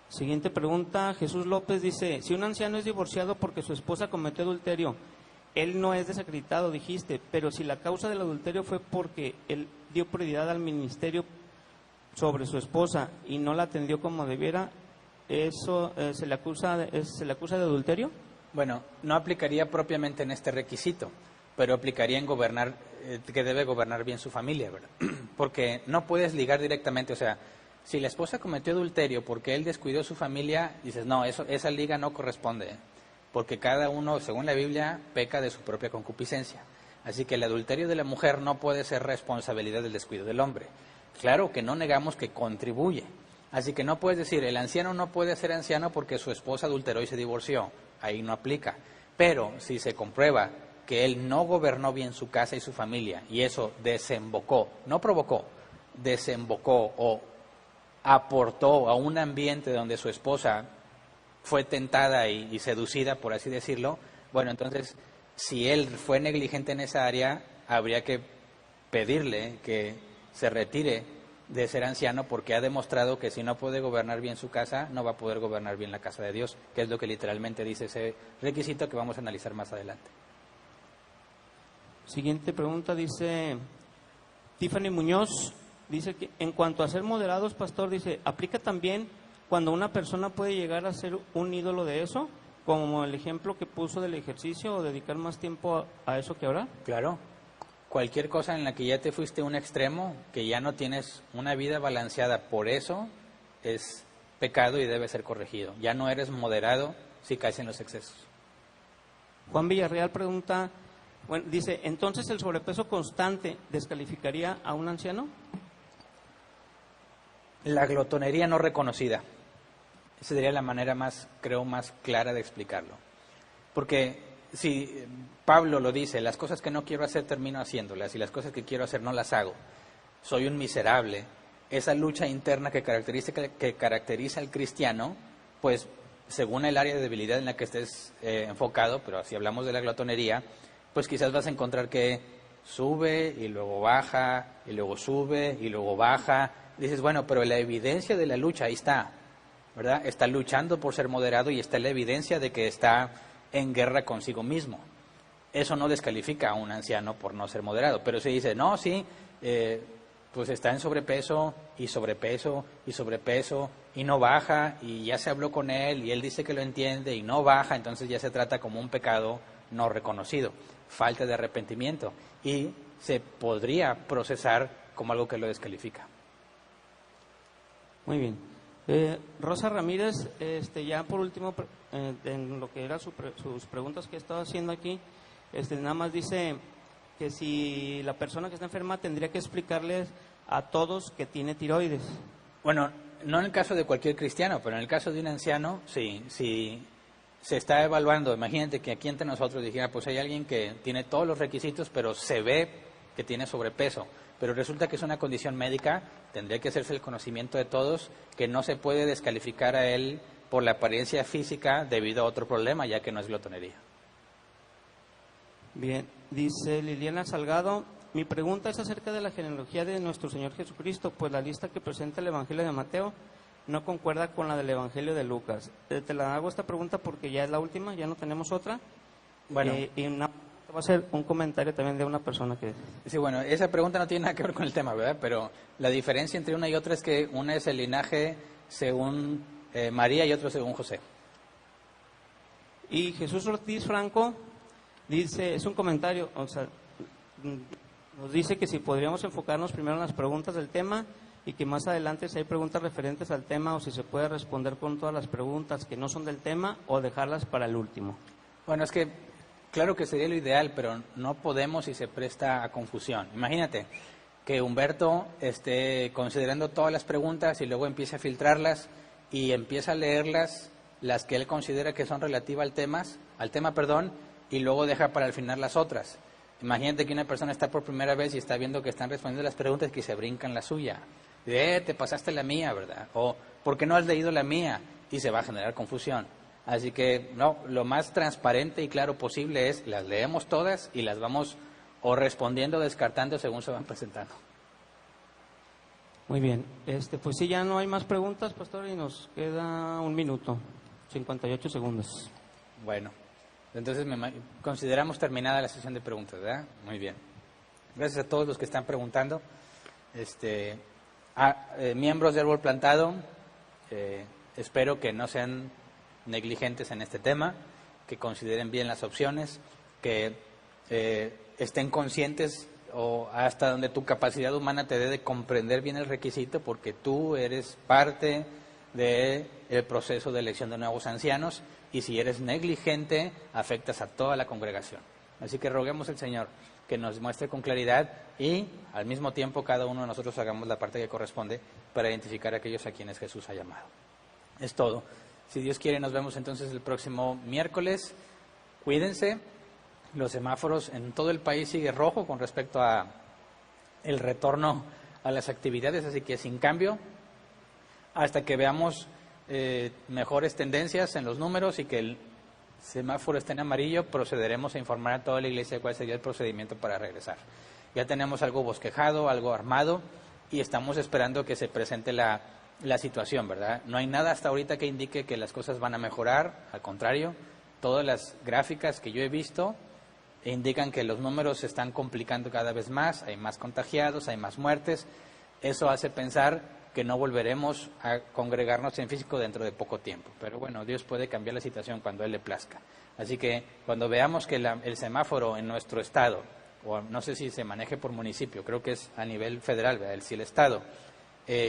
Siguiente pregunta, Jesús López dice, si un anciano es divorciado porque su esposa cometió adulterio, él no es desacreditado, dijiste, pero si la causa del adulterio fue porque él dio prioridad al ministerio sobre su esposa y no la atendió como debiera, ¿eso se le acusa de adulterio? Bueno, no aplicaría propiamente en este requisito, pero aplicaría en gobernar, que debe gobernar bien su familia, ¿verdad? Porque no puedes ligar directamente, o sea, si la esposa cometió adulterio porque él descuidó su familia, dices, no, esa liga no corresponde, porque cada uno, según la Biblia, peca de su propia concupiscencia. Así que el adulterio de la mujer no puede ser responsabilidad del descuido del hombre. Claro que no negamos que contribuye. Así que no puedes decir, el anciano no puede ser anciano porque su esposa adulteró y se divorció. Ahí no aplica. Pero si se comprueba que él no gobernó bien su casa y su familia, y eso desembocó, no provocó, desembocó o aportó a un ambiente donde su esposa fue tentada y seducida, por así decirlo, bueno, entonces, si él fue negligente en esa área, habría que pedirle que se retire de ser anciano, porque ha demostrado que si no puede gobernar bien su casa, no va a poder gobernar bien la casa de Dios, que es lo que literalmente dice ese requisito que vamos a analizar más adelante. Siguiente pregunta, dice Tiffany Muñoz, dice que en cuanto a ser moderados, pastor, dice, ¿aplica también cuando una persona puede llegar a ser un ídolo de eso? Como el ejemplo que puso del ejercicio, o dedicar más tiempo a eso que ahora. Claro, cualquier cosa en la que ya te fuiste a un extremo, que ya no tienes una vida balanceada, por eso es pecado y debe ser corregido. Ya no eres moderado si caes en los excesos. Juan Villarreal pregunta, bueno, dice, ¿entonces el sobrepeso constante descalificaría a un anciano? La glotonería no reconocida. Esa sería la manera más clara de explicarlo. Porque si Pablo lo dice, las cosas que no quiero hacer termino haciéndolas y las cosas que quiero hacer no las hago. Soy un miserable. Esa lucha interna que caracteriza al cristiano, pues según el área de debilidad en la que estés enfocado, pero si hablamos de la glotonería, pues quizás vas a encontrar que sube y luego baja y luego sube y luego baja. Dices, bueno, pero la evidencia de la lucha ahí está, ¿verdad? Está luchando por ser moderado y está la evidencia de que está en guerra consigo mismo. Eso no descalifica a un anciano por no ser moderado, pero si dice, no, sí, pues está en sobrepeso y sobrepeso y sobrepeso y no baja y ya se habló con él y él dice que lo entiende y no baja, entonces ya se trata como un pecado no reconocido, falta de arrepentimiento, y se podría procesar como algo que lo descalifica. Muy bien. Rosa Ramírez, ya por último, en lo que eran sus preguntas que he estado haciendo aquí, nada más dice que si la persona que está enferma tendría que explicarles a todos que tiene tiroides. Bueno, no en el caso de cualquier cristiano, pero en el caso de un anciano, sí, se está evaluando. Imagínate que aquí entre nosotros dijera, pues hay alguien que tiene todos los requisitos, pero se ve que tiene sobrepeso, pero resulta que es una condición médica, tendría que hacerse el conocimiento de todos que no se puede descalificar a él por la apariencia física debido a otro problema, ya que no es glotonería. Bien, dice Liliana Salgado, mi pregunta es acerca de la genealogía de nuestro Señor Jesucristo, pues la lista que presenta el Evangelio de Mateo no concuerda con la del Evangelio de Lucas. Te la hago esta pregunta porque ya es la última, ya no tenemos otra. Bueno, va a ser un comentario también de una persona que... Sí, bueno, esa pregunta no tiene nada que ver con el tema, ¿verdad? Pero la diferencia entre una y otra es que una es el linaje según María y otro según José. Y Jesús Ortiz Franco dice, es un comentario, o sea, nos dice que si podríamos enfocarnos primero en las preguntas del tema y que más adelante si hay preguntas referentes al tema o si se puede responder con todas las preguntas que no son del tema o dejarlas para el último. Bueno, es que claro que sería lo ideal, pero no podemos y se presta a confusión. Imagínate que Humberto esté considerando todas las preguntas y luego empiece a filtrarlas y empieza a leerlas, las que él considera que son relativas al tema, y luego deja para al final las otras. Imagínate que una persona está por primera vez y está viendo que están respondiendo las preguntas y que se brincan la suya. Te pasaste la mía, ¿verdad? O ¿por qué no has leído la mía? Y se va a generar confusión. Así que no, lo más transparente y claro posible es las leemos todas y las vamos o respondiendo o descartando según se van presentando. Muy bien, pues sí, ya no hay más preguntas, pastor, y nos queda 1 minuto, 58 segundos. Bueno, entonces consideramos terminada la sesión de preguntas, ¿verdad? Muy bien. Gracias a todos los que están preguntando. Miembros de Árbol Plantado, espero que no sean negligentes en este tema, que consideren bien las opciones, que estén conscientes o hasta donde tu capacidad humana te dé de comprender bien el requisito, porque tú eres parte del proceso de elección de nuevos ancianos y si eres negligente afectas a toda la congregación. Así que roguemos al Señor que nos muestre con claridad y al mismo tiempo cada uno de nosotros hagamos la parte que corresponde para identificar a aquellos a quienes Jesús ha llamado. Es todo. Si Dios quiere, nos vemos entonces el próximo miércoles. Cuídense. Los semáforos en todo el país sigue rojo con respecto a el retorno a las actividades, así que sin cambio, hasta que veamos mejores tendencias en los números y que el semáforo esté en amarillo, procederemos a informar a toda la iglesia cuál sería el procedimiento para regresar. Ya tenemos algo bosquejado, algo armado, y estamos esperando que se presente la situación, ¿verdad? No hay nada hasta ahorita que indique que las cosas van a mejorar, al contrario, todas las gráficas que yo he visto indican que los números se están complicando cada vez más, hay más contagiados, hay más muertes. Eso hace pensar que no volveremos a congregarnos en físico dentro de poco tiempo. Pero bueno, Dios puede cambiar la situación cuando Él le plazca. Así que cuando veamos que el semáforo en nuestro estado, o no sé si se maneje por municipio, creo que es a nivel federal, ¿verdad? Si el estado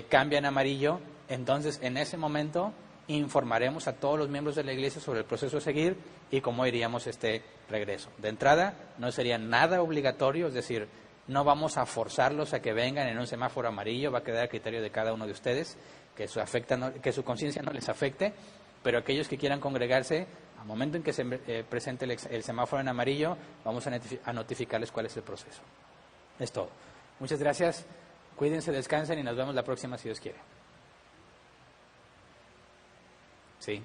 cambia en amarillo, entonces en ese momento informaremos a todos los miembros de la iglesia sobre el proceso a seguir y cómo iríamos este regreso. De entrada, no sería nada obligatorio, es decir, no vamos a forzarlos a que vengan en un semáforo amarillo, va a quedar a criterio de cada uno de ustedes, que su conciencia no les afecte, pero aquellos que quieran congregarse, al momento en que se presente el semáforo en amarillo, vamos a notificarles cuál es el proceso. Es todo. Muchas gracias, cuídense, descansen y nos vemos la próxima si Dios quiere. Sí.